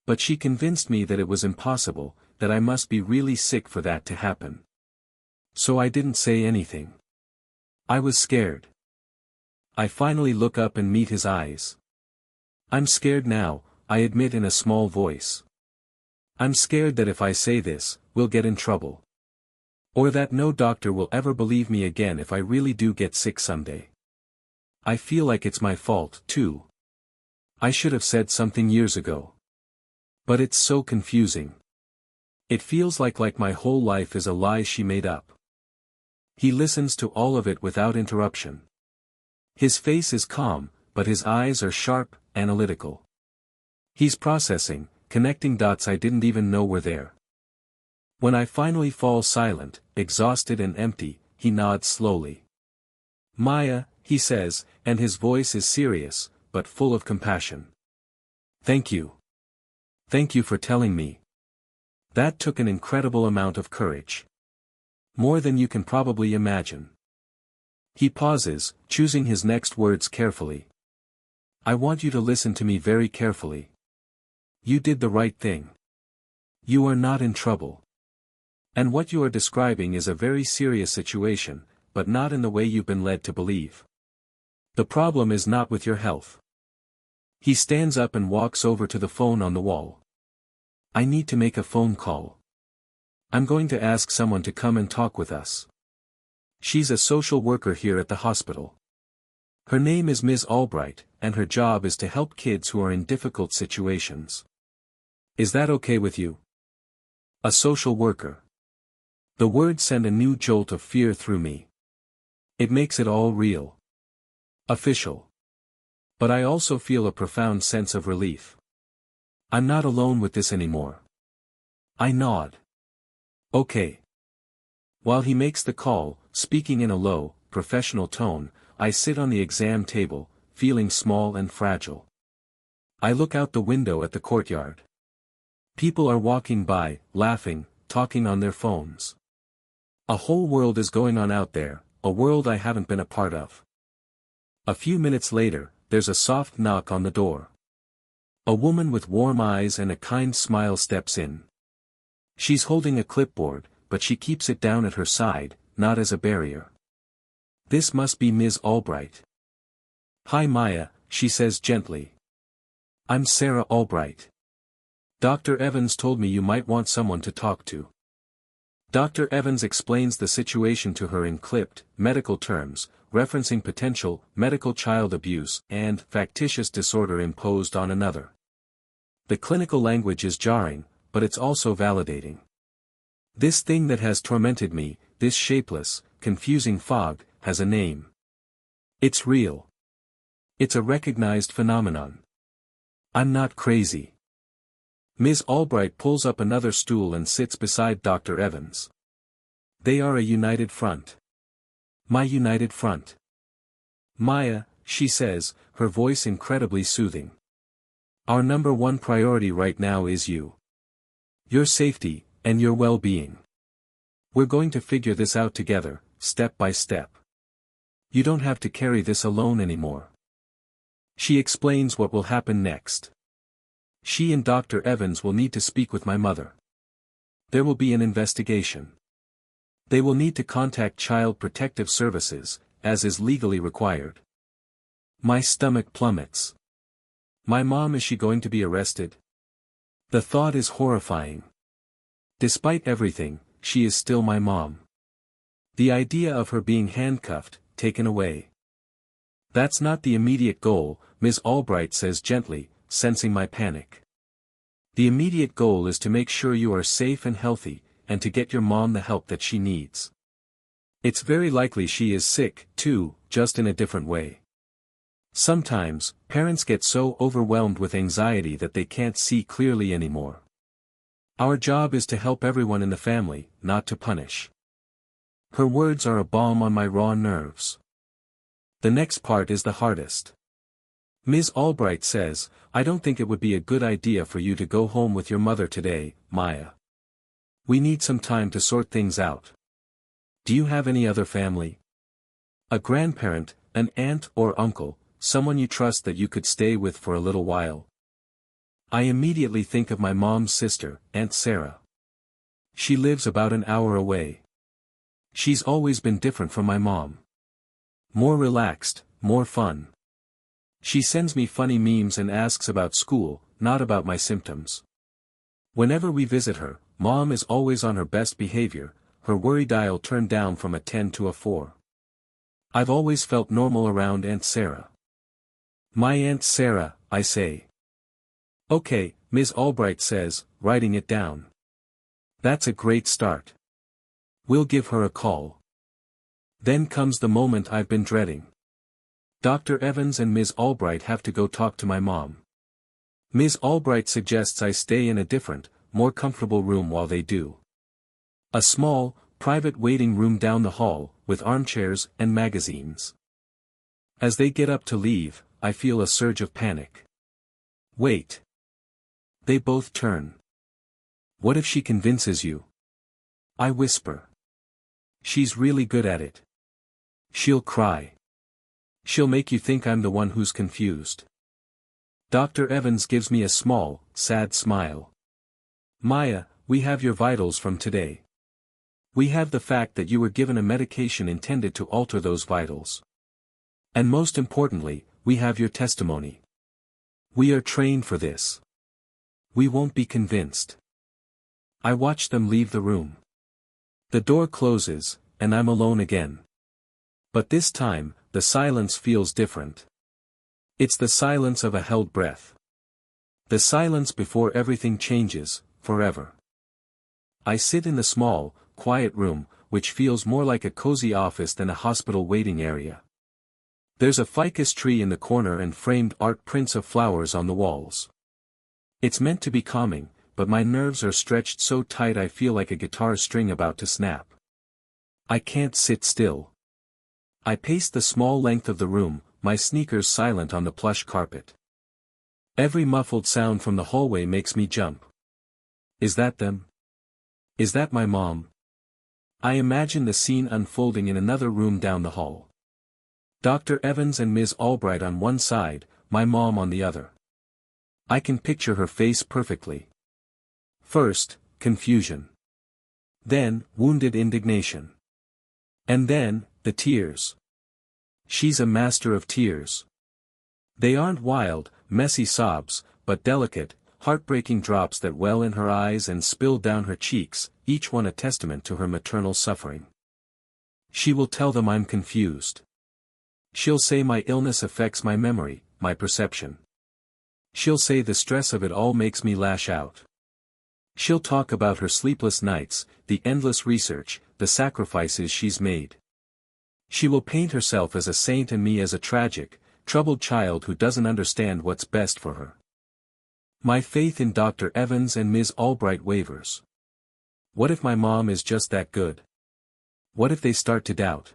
But she convinced me that it was impossible, that I must be really sick for that to happen. So I didn't say anything. I was scared. I finally look up and meet his eyes. I'm scared now, I admit in a small voice. I'm scared that if I say this, we'll get in trouble. Or that no doctor will ever believe me again if I really do get sick someday. I feel like it's my fault, too. I should have said something years ago. But it's so confusing. It feels like my whole life is a lie she made up. He listens to all of it without interruption. His face is calm, but his eyes are sharp, analytical. He's processing, connecting dots I didn't even know were there. When I finally fall silent, exhausted and empty, he nods slowly. Maya, he says, and his voice is serious, but full of compassion. Thank you. Thank you for telling me. That took an incredible amount of courage. More than you can probably imagine. He pauses, choosing his next words carefully. I want you to listen to me very carefully. You did the right thing. You are not in trouble. And what you are describing is a very serious situation, but not in the way you've been led to believe. The problem is not with your health. He stands up and walks over to the phone on the wall. I need to make a phone call. I'm going to ask someone to come and talk with us. She's a social worker here at the hospital. Her name is Ms. Albright, and her job is to help kids who are in difficult situations. Is that okay with you? A social worker. The words send a new jolt of fear through me. It makes it all real. Official. But I also feel a profound sense of relief. I'm not alone with this anymore. I nod. Okay. While he makes the call, speaking in a low, professional tone, I sit on the exam table, feeling small and fragile. I look out the window at the courtyard. People are walking by, laughing, talking on their phones. A whole world is going on out there, a world I haven't been a part of. A few minutes later, there's a soft knock on the door. A woman with warm eyes and a kind smile steps in. She's holding a clipboard, but she keeps it down at her side, not as a barrier. This must be Ms. Albright. Hi Maya, she says gently. I'm Sarah Albright. Dr. Evans told me you might want someone to talk to. Dr. Evans explains the situation to her in clipped, medical terms, referencing potential, medical child abuse, and factitious disorder imposed on another. The clinical language is jarring, but it's also validating. This thing that has tormented me, this shapeless, confusing fog, has a name. It's real. It's a recognized phenomenon. I'm not crazy. Ms. Albright pulls up another stool and sits beside Dr. Evans. They are a united front. My united front. Maya, she says, her voice incredibly soothing. Our number one priority right now is you. Your safety, and your well-being. We're going to figure this out together, step by step. You don't have to carry this alone anymore. She explains what will happen next. She and Dr. Evans will need to speak with my mother. There will be an investigation. They will need to contact Child Protective Services, as is legally required. My stomach plummets. My mom, is she going to be arrested? The thought is horrifying. Despite everything, she is still my mom. The idea of her being handcuffed, taken away. That's not the immediate goal, Ms. Albright says gently, sensing my panic. The immediate goal is to make sure you are safe and healthy, and to get your mom the help that she needs. It's very likely she is sick, too, just in a different way. Sometimes, parents get so overwhelmed with anxiety that they can't see clearly anymore. Our job is to help everyone in the family, not to punish. Her words are a balm on my raw nerves. The next part is the hardest. Ms. Albright says, I don't think it would be a good idea for you to go home with your mother today, Maya. We need some time to sort things out. Do you have any other family? A grandparent, an aunt or uncle, someone you trust that you could stay with for a little while? I immediately think of my mom's sister, Aunt Sarah. She lives about an hour away. She's always been different from my mom. More relaxed, more fun. She sends me funny memes and asks about school, not about my symptoms. Whenever we visit her, Mom is always on her best behavior, her worry dial turned down from a 10 to a 4. I've always felt normal around Aunt Sarah. My Aunt Sarah, I say. Okay, Ms. Albright says, writing it down. That's a great start. We'll give her a call. Then comes the moment I've been dreading. Dr. Evans and Ms. Albright have to go talk to my mom. Ms. Albright suggests I stay in a different, more comfortable room while they do. A small, private waiting room down the hall, with armchairs and magazines. As they get up to leave, I feel a surge of panic. Wait. They both turn. What if she convinces you? I whisper. She's really good at it. She'll cry. She'll make you think I'm the one who's confused. Dr. Evans gives me a small, sad smile. Maya, we have your vitals from today. We have the fact that you were given a medication intended to alter those vitals. And most importantly, we have your testimony. We are trained for this. We won't be convinced. I watch them leave the room. The door closes, and I'm alone again. But this time, the silence feels different. It's the silence of a held breath. The silence before everything changes, forever. I sit in the small, quiet room, which feels more like a cozy office than a hospital waiting area. There's a ficus tree in the corner and framed art prints of flowers on the walls. It's meant to be calming, but my nerves are stretched so tight I feel like a guitar string about to snap. I can't sit still. I pace the small length of the room, my sneakers silent on the plush carpet. Every muffled sound from the hallway makes me jump. Is that them? Is that my mom? I imagine the scene unfolding in another room down the hall. Dr. Evans and Ms. Albright on one side, my mom on the other. I can picture her face perfectly. First, confusion. Then, wounded indignation. And then, the tears. She's a master of tears. They aren't wild, messy sobs, but delicate, heartbreaking drops that well in her eyes and spill down her cheeks, each one a testament to her maternal suffering. She will tell them I'm confused. She'll say my illness affects my memory, my perception. She'll say the stress of it all makes me lash out. She'll talk about her sleepless nights, the endless research, the sacrifices she's made. She will paint herself as a saint and me as a tragic, troubled child who doesn't understand what's best for her. My faith in Dr. Evans and Ms. Albright wavers. What if my mom is just that good? What if they start to doubt?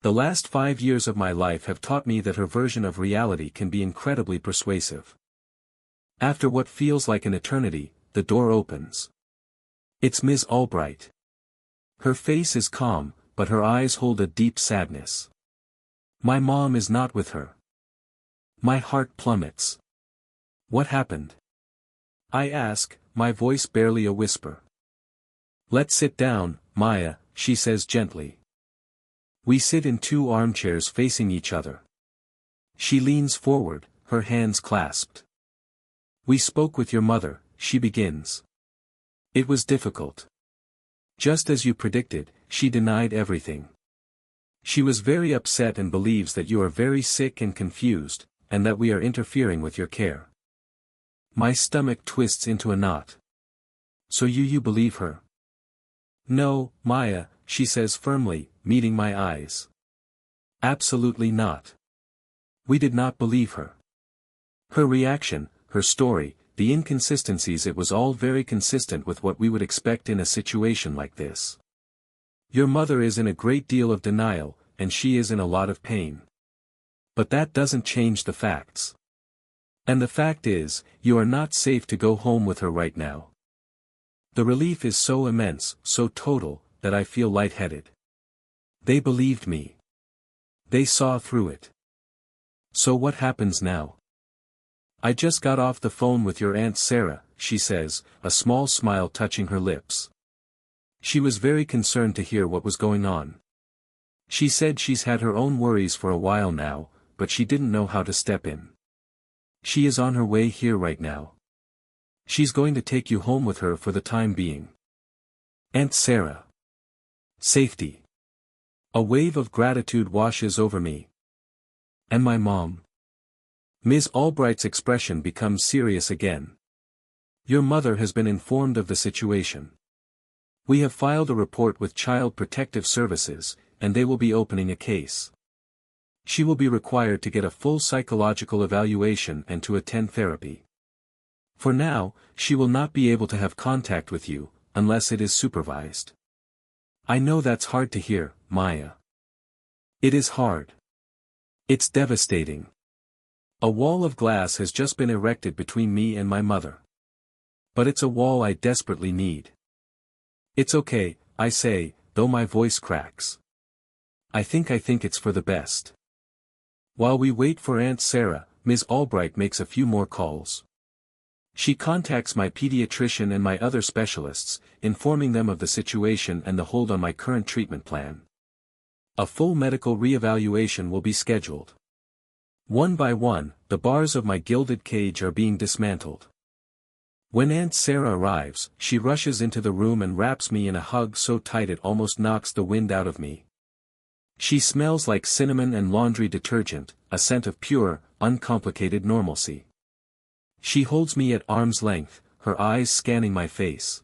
The last 5 years of my life have taught me that her version of reality can be incredibly persuasive. After what feels like an eternity, the door opens. It's Ms. Albright. Her face is calm, but her eyes hold a deep sadness. My mom is not with her. My heart plummets. What happened? I ask, my voice barely a whisper. Let's sit down, Maya, she says gently. We sit in 2 armchairs facing each other. She leans forward, her hands clasped. We spoke with your mother, she begins. It was difficult. Just as you predicted, she denied everything. She was very upset and believes that you are very sick and confused, and that we are interfering with your care. My stomach twists into a knot. So you believe her? No, Maya, she says firmly, meeting my eyes. Absolutely not. We did not believe her. Her reaction, her story, the inconsistencies, it was all very consistent with what we would expect in a situation like this. Your mother is in a great deal of denial, and she is in a lot of pain. But that doesn't change the facts. And the fact is, you are not safe to go home with her right now. The relief is so immense, so total, that I feel lightheaded. They believed me. They saw through it. So what happens now? I just got off the phone with your Aunt Sarah, she says, a small smile touching her lips. She was very concerned to hear what was going on. She said she's had her own worries for a while now, but she didn't know how to step in. She is on her way here right now. She's going to take you home with her for the time being. Aunt Sarah. Safety. A wave of gratitude washes over me. And my mom? Ms. Albright's expression becomes serious again. Your mother has been informed of the situation. We have filed a report with Child Protective Services, and they will be opening a case. She will be required to get a full psychological evaluation and to attend therapy. For now, she will not be able to have contact with you, unless it is supervised. I know that's hard to hear, Maya. It is hard. It's devastating. A wall of glass has just been erected between me and my mother. But it's a wall I desperately need. It's okay, I say, though my voice cracks. I think it's for the best. While we wait for Aunt Sarah, Ms. Albright makes a few more calls. She contacts my pediatrician and my other specialists, informing them of the situation and the hold on my current treatment plan. A full medical re-evaluation will be scheduled. One by one, the bars of my gilded cage are being dismantled. When Aunt Sarah arrives, she rushes into the room and wraps me in a hug so tight it almost knocks the wind out of me. She smells like cinnamon and laundry detergent, a scent of pure, uncomplicated normalcy. She holds me at arm's length, her eyes scanning my face.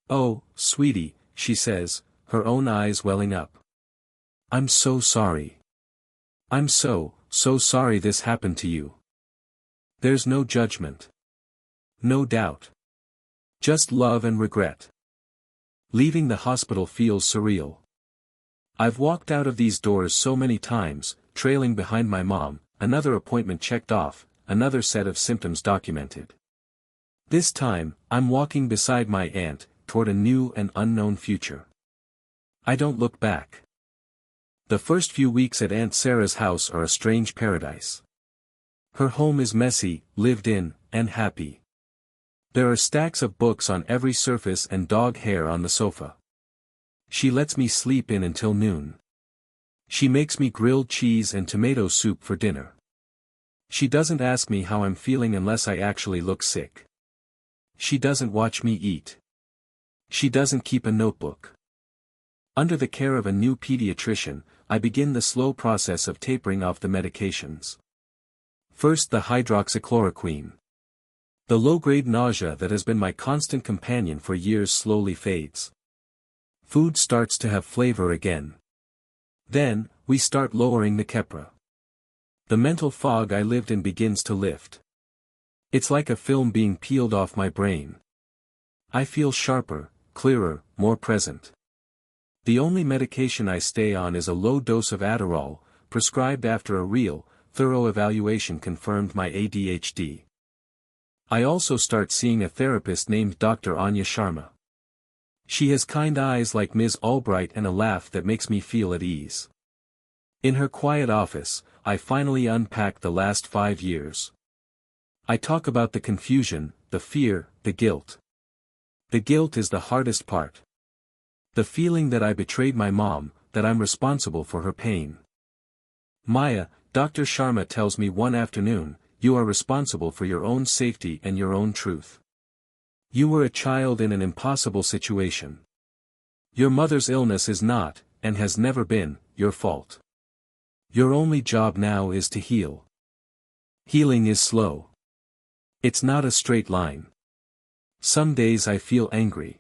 Oh, sweetie, she says, her own eyes welling up. I'm so sorry. I'm so sorry this happened to you. There's no judgment. No doubt. Just love and regret. Leaving the hospital feels surreal. I've walked out of these doors so many times, trailing behind my mom, another appointment checked off, another set of symptoms documented. This time, I'm walking beside my aunt, toward a new and unknown future. I don't look back. The first few weeks at Aunt Sarah's house are a strange paradise. Her home is messy, lived in, and happy. There are stacks of books on every surface and dog hair on the sofa. She lets me sleep in until noon. She makes me grilled cheese and tomato soup for dinner. She doesn't ask me how I'm feeling unless I actually look sick. She doesn't watch me eat. She doesn't keep a notebook. Under the care of a new pediatrician, I begin the slow process of tapering off the medications. First the hydroxychloroquine. The low-grade nausea that has been my constant companion for years slowly fades. Food starts to have flavor again. Then, we start lowering the Keppra. The mental fog I lived in begins to lift. It's like a film being peeled off my brain. I feel sharper, clearer, more present. The only medication I stay on is a low dose of Adderall, prescribed after a real, thorough evaluation confirmed my ADHD. I also start seeing a therapist named Dr. Anya Sharma. She has kind eyes like Ms. Albright and a laugh that makes me feel at ease. In her quiet office, I finally unpack the last 5 years. I talk about the confusion, the fear, the guilt. The guilt is the hardest part. The feeling that I betrayed my mom, that I'm responsible for her pain. Maya, Dr. Sharma tells me one afternoon, you are responsible for your own safety and your own truth. You were a child in an impossible situation. Your mother's illness is not, and has never been, your fault. Your only job now is to heal. Healing is slow. It's not a straight line. Some days I feel angry.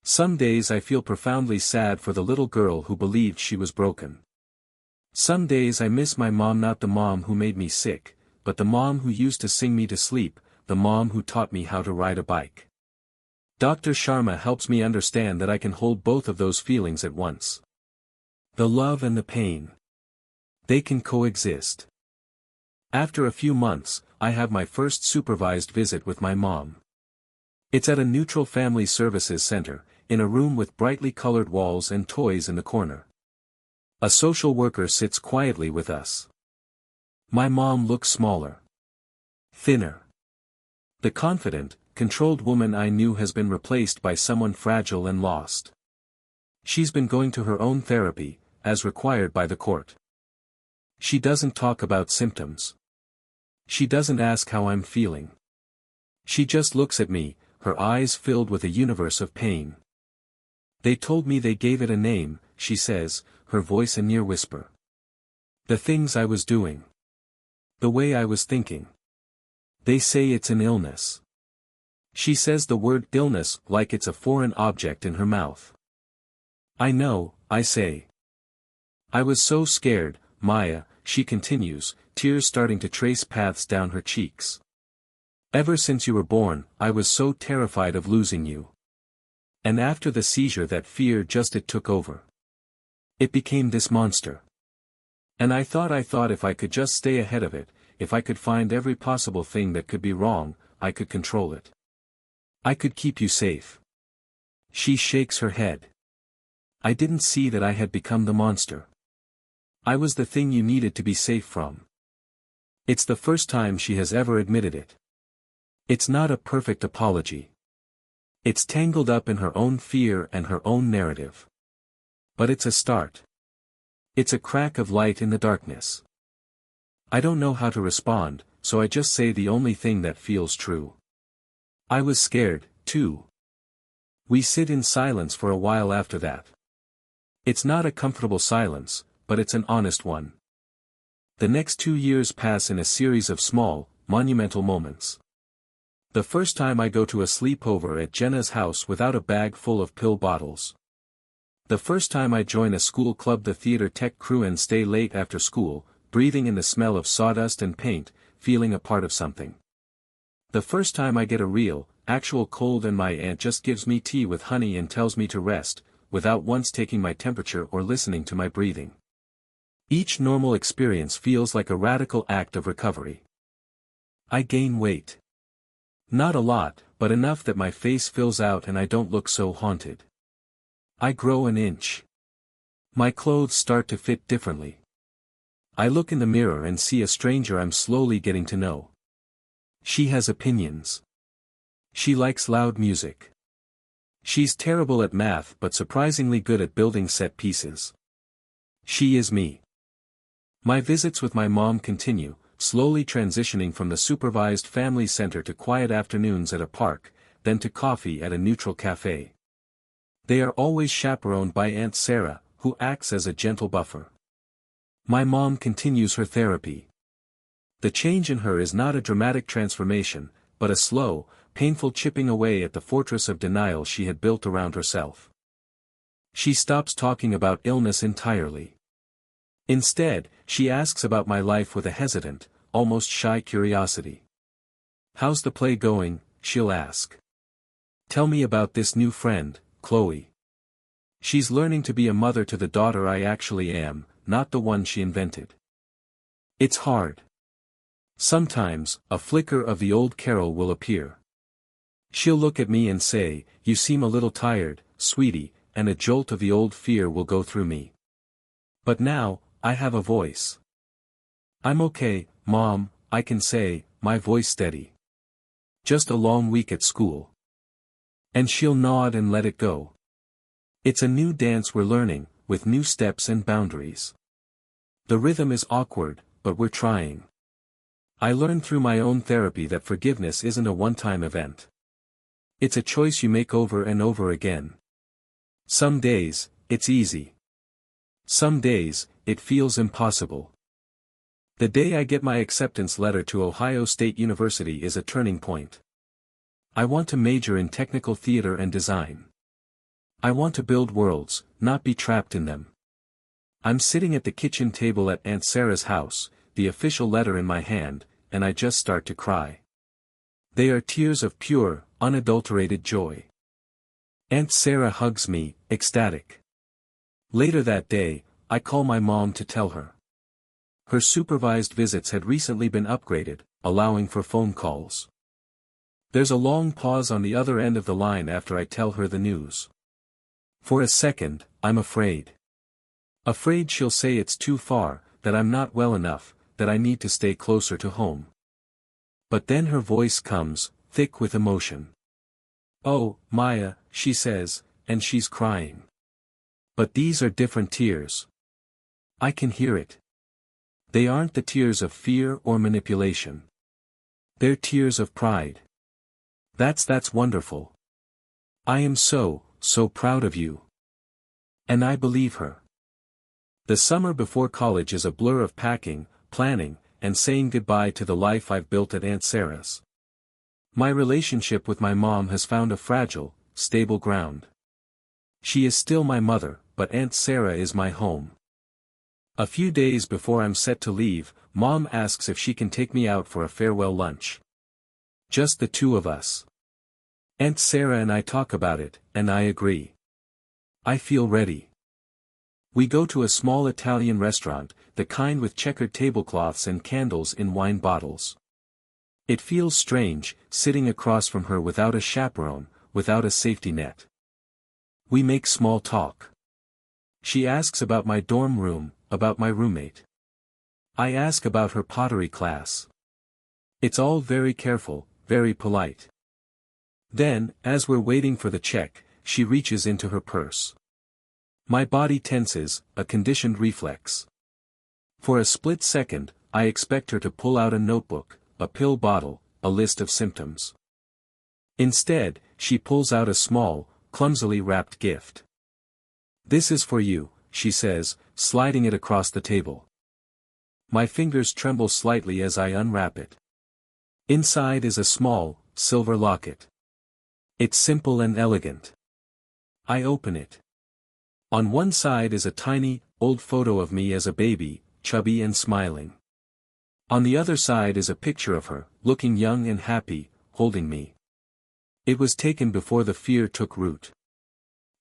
Some days I feel profoundly sad for the little girl who believed she was broken. Some days I miss my mom, not the mom who made me sick, but the mom who used to sing me to sleep, the mom who taught me how to ride a bike. Dr. Sharma helps me understand that I can hold both of those feelings at once. The love and the pain. They can coexist. After a few months, I have my first supervised visit with my mom. It's at a neutral family services center, in a room with brightly colored walls and toys in the corner. A social worker sits quietly with us. My mom looks smaller. Thinner. The confident, controlled woman I knew has been replaced by someone fragile and lost. She's been going to her own therapy, as required by the court. She doesn't talk about symptoms. She doesn't ask how I'm feeling. She just looks at me, her eyes filled with a universe of pain. They told me they gave it a name, she says, her voice a near whisper. The things I was doing. The way I was thinking. They say it's an illness. She says the word illness like it's a foreign object in her mouth. I know, I say. I was so scared, Maya, she continues, tears starting to trace paths down her cheeks. Ever since you were born, I was so terrified of losing you. And after the seizure, that fear it took over. It became this monster. And I thought if I could just stay ahead of it, if I could find every possible thing that could be wrong, I could control it. I could keep you safe. She shakes her head. I didn't see that I had become the monster. I was the thing you needed to be safe from. It's the first time she has ever admitted it. It's not a perfect apology. It's tangled up in her own fear and her own narrative. But it's a start. It's a crack of light in the darkness. I don't know how to respond, so I just say the only thing that feels true. I was scared, too. We sit in silence for a while after that. It's not a comfortable silence, but it's an honest one. The next 2 years pass in a series of small, monumental moments. The first time I go to a sleepover at Jenna's house without a bag full of pill bottles. The first time I join a school club, the theater tech crew, and stay late after school, breathing in the smell of sawdust and paint, feeling a part of something. The first time I get a real, actual cold and my aunt just gives me tea with honey and tells me to rest, without once taking my temperature or listening to my breathing. Each normal experience feels like a radical act of recovery. I gain weight. Not a lot, but enough that my face fills out and I don't look so haunted. I grow an inch. My clothes start to fit differently. I look in the mirror and see a stranger I'm slowly getting to know. She has opinions. She likes loud music. She's terrible at math but surprisingly good at building set pieces. She is me. My visits with my mom continue, slowly transitioning from the supervised family center to quiet afternoons at a park, then to coffee at a neutral cafe. They are always chaperoned by Aunt Sarah, who acts as a gentle buffer. My mom continues her therapy. The change in her is not a dramatic transformation, but a slow, painful chipping away at the fortress of denial she had built around herself. She stops talking about illness entirely. Instead, she asks about my life with a hesitant, almost shy curiosity. How's the play going, she'll ask. Tell me about this new friend, Chloe. She's learning to be a mother to the daughter I actually am, not the one she invented. It's hard. Sometimes, a flicker of the old Carol will appear. She'll look at me and say, "You seem a little tired, sweetie," and a jolt of the old fear will go through me. But now, I have a voice. "I'm okay, Mom," I can say, my voice steady. "Just a long week at school." And she'll nod and let it go. It's a new dance we're learning, with new steps and boundaries. The rhythm is awkward, but we're trying. I learned through my own therapy that forgiveness isn't a one-time event. It's a choice you make over and over again. Some days, it's easy. Some days, it feels impossible. The day I get my acceptance letter to Ohio State University is a turning point. I want to major in technical theater and design. I want to build worlds, not be trapped in them. I'm sitting at the kitchen table at Aunt Sarah's house, the official letter in my hand, and I just start to cry. They are tears of pure, unadulterated joy. Aunt Sarah hugs me, ecstatic. Later that day, I call my mom to tell her. Her supervised visits had recently been upgraded, allowing for phone calls. There's a long pause on the other end of the line after I tell her the news. For a second, I'm afraid. Afraid she'll say it's too far, that I'm not well enough, that I need to stay closer to home. But then her voice comes, thick with emotion. "Oh, Maya," she says, and she's crying. But these are different tears. I can hear it. They aren't the tears of fear or manipulation. They're tears of pride. That's wonderful. I am so proud of you. And I believe her. The summer before college is a blur of packing, planning, and saying goodbye to the life I've built at Aunt Sarah's. My relationship with my mom has found a fragile, stable ground. She is still my mother, but Aunt Sarah is my home. A few days before I'm set to leave, Mom asks if she can take me out for a farewell lunch. Just the two of us. Aunt Sarah and I talk about it, and I agree. I feel ready. We go to a small Italian restaurant, the kind with checkered tablecloths and candles in wine bottles. It feels strange, sitting across from her without a chaperone, without a safety net. We make small talk. She asks about my dorm room, about my roommate. I ask about her pottery class. It's all very careful, very polite. Then, as we're waiting for the check, she reaches into her purse. My body tenses, a conditioned reflex. For a split second, I expect her to pull out a notebook, a pill bottle, a list of symptoms. Instead, she pulls out a small, clumsily wrapped gift. "This is for you," she says, sliding it across the table. My fingers tremble slightly as I unwrap it. Inside is a small, silver locket. It's simple and elegant. I open it. On one side is a tiny, old photo of me as a baby, chubby and smiling. On the other side is a picture of her, looking young and happy, holding me. It was taken before the fear took root.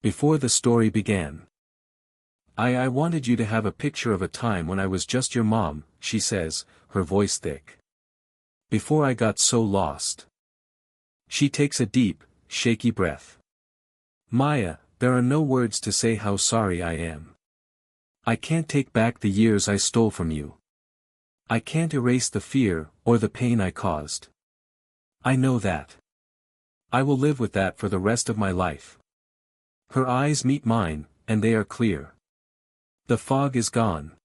Before the story began. I wanted you to have a picture of a time when I was just your mom," she says, her voice thick. "Before I got so lost." She takes a deep, shaky breath. "Maya, there are no words to say how sorry I am. I can't take back the years I stole from you. I can't erase the fear, or the pain I caused. I know that. I will live with that for the rest of my life." Her eyes meet mine, and they are clear. The fog is gone.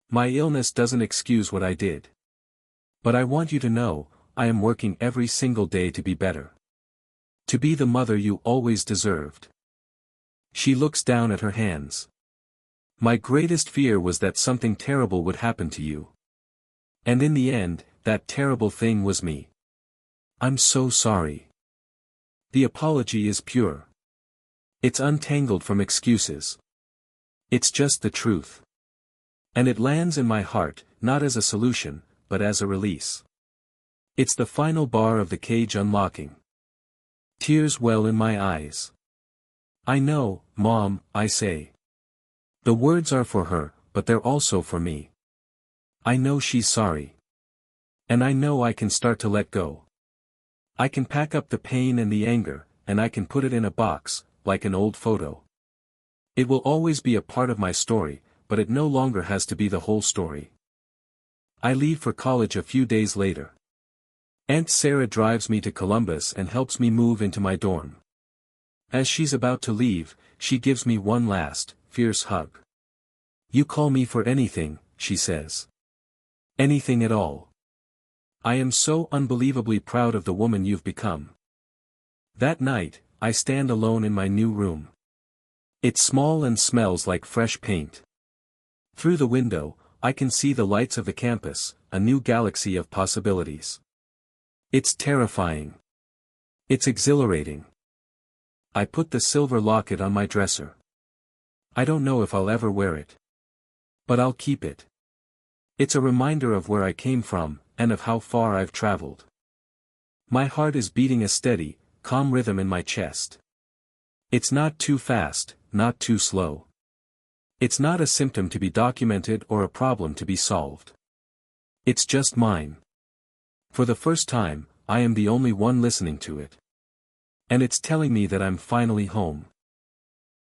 My illness doesn't excuse what I did. But I want you to know, I am working every single day to be better. To be the mother you always deserved. She looks down at her hands. My greatest fear was that something terrible would happen to you. And in the end, that terrible thing was me. I'm so sorry. The apology is pure. It's untangled from excuses. It's just the truth. And it lands in my heart, not as a solution, but as a release. It's the final bar of the cage unlocking. Tears well in my eyes. I know, Mom, I say. The words are for her, but they're also for me. I know she's sorry. And I know I can start to let go. I can pack up the pain and the anger, and I can put it in a box, like an old photo. It will always be a part of my story, but it no longer has to be the whole story. I leave for college a few days later. Aunt Sarah drives me to Columbus and helps me move into my dorm. As she's about to leave, she gives me one last, fierce hug. You call me for anything, she says. Anything at all. I am so unbelievably proud of the woman you've become. That night, I stand alone in my new room. It's small and smells like fresh paint. Through the window, I can see the lights of the campus, a new galaxy of possibilities. It's terrifying. It's exhilarating. I put the silver locket on my dresser. I don't know if I'll ever wear it. But I'll keep it. It's a reminder of where I came from, and of how far I've traveled. My heart is beating a steady, calm rhythm in my chest. It's not too fast, not too slow. It's not a symptom to be documented or a problem to be solved. It's just mine. For the first time, I am the only one listening to it. And it's telling me that I'm finally home.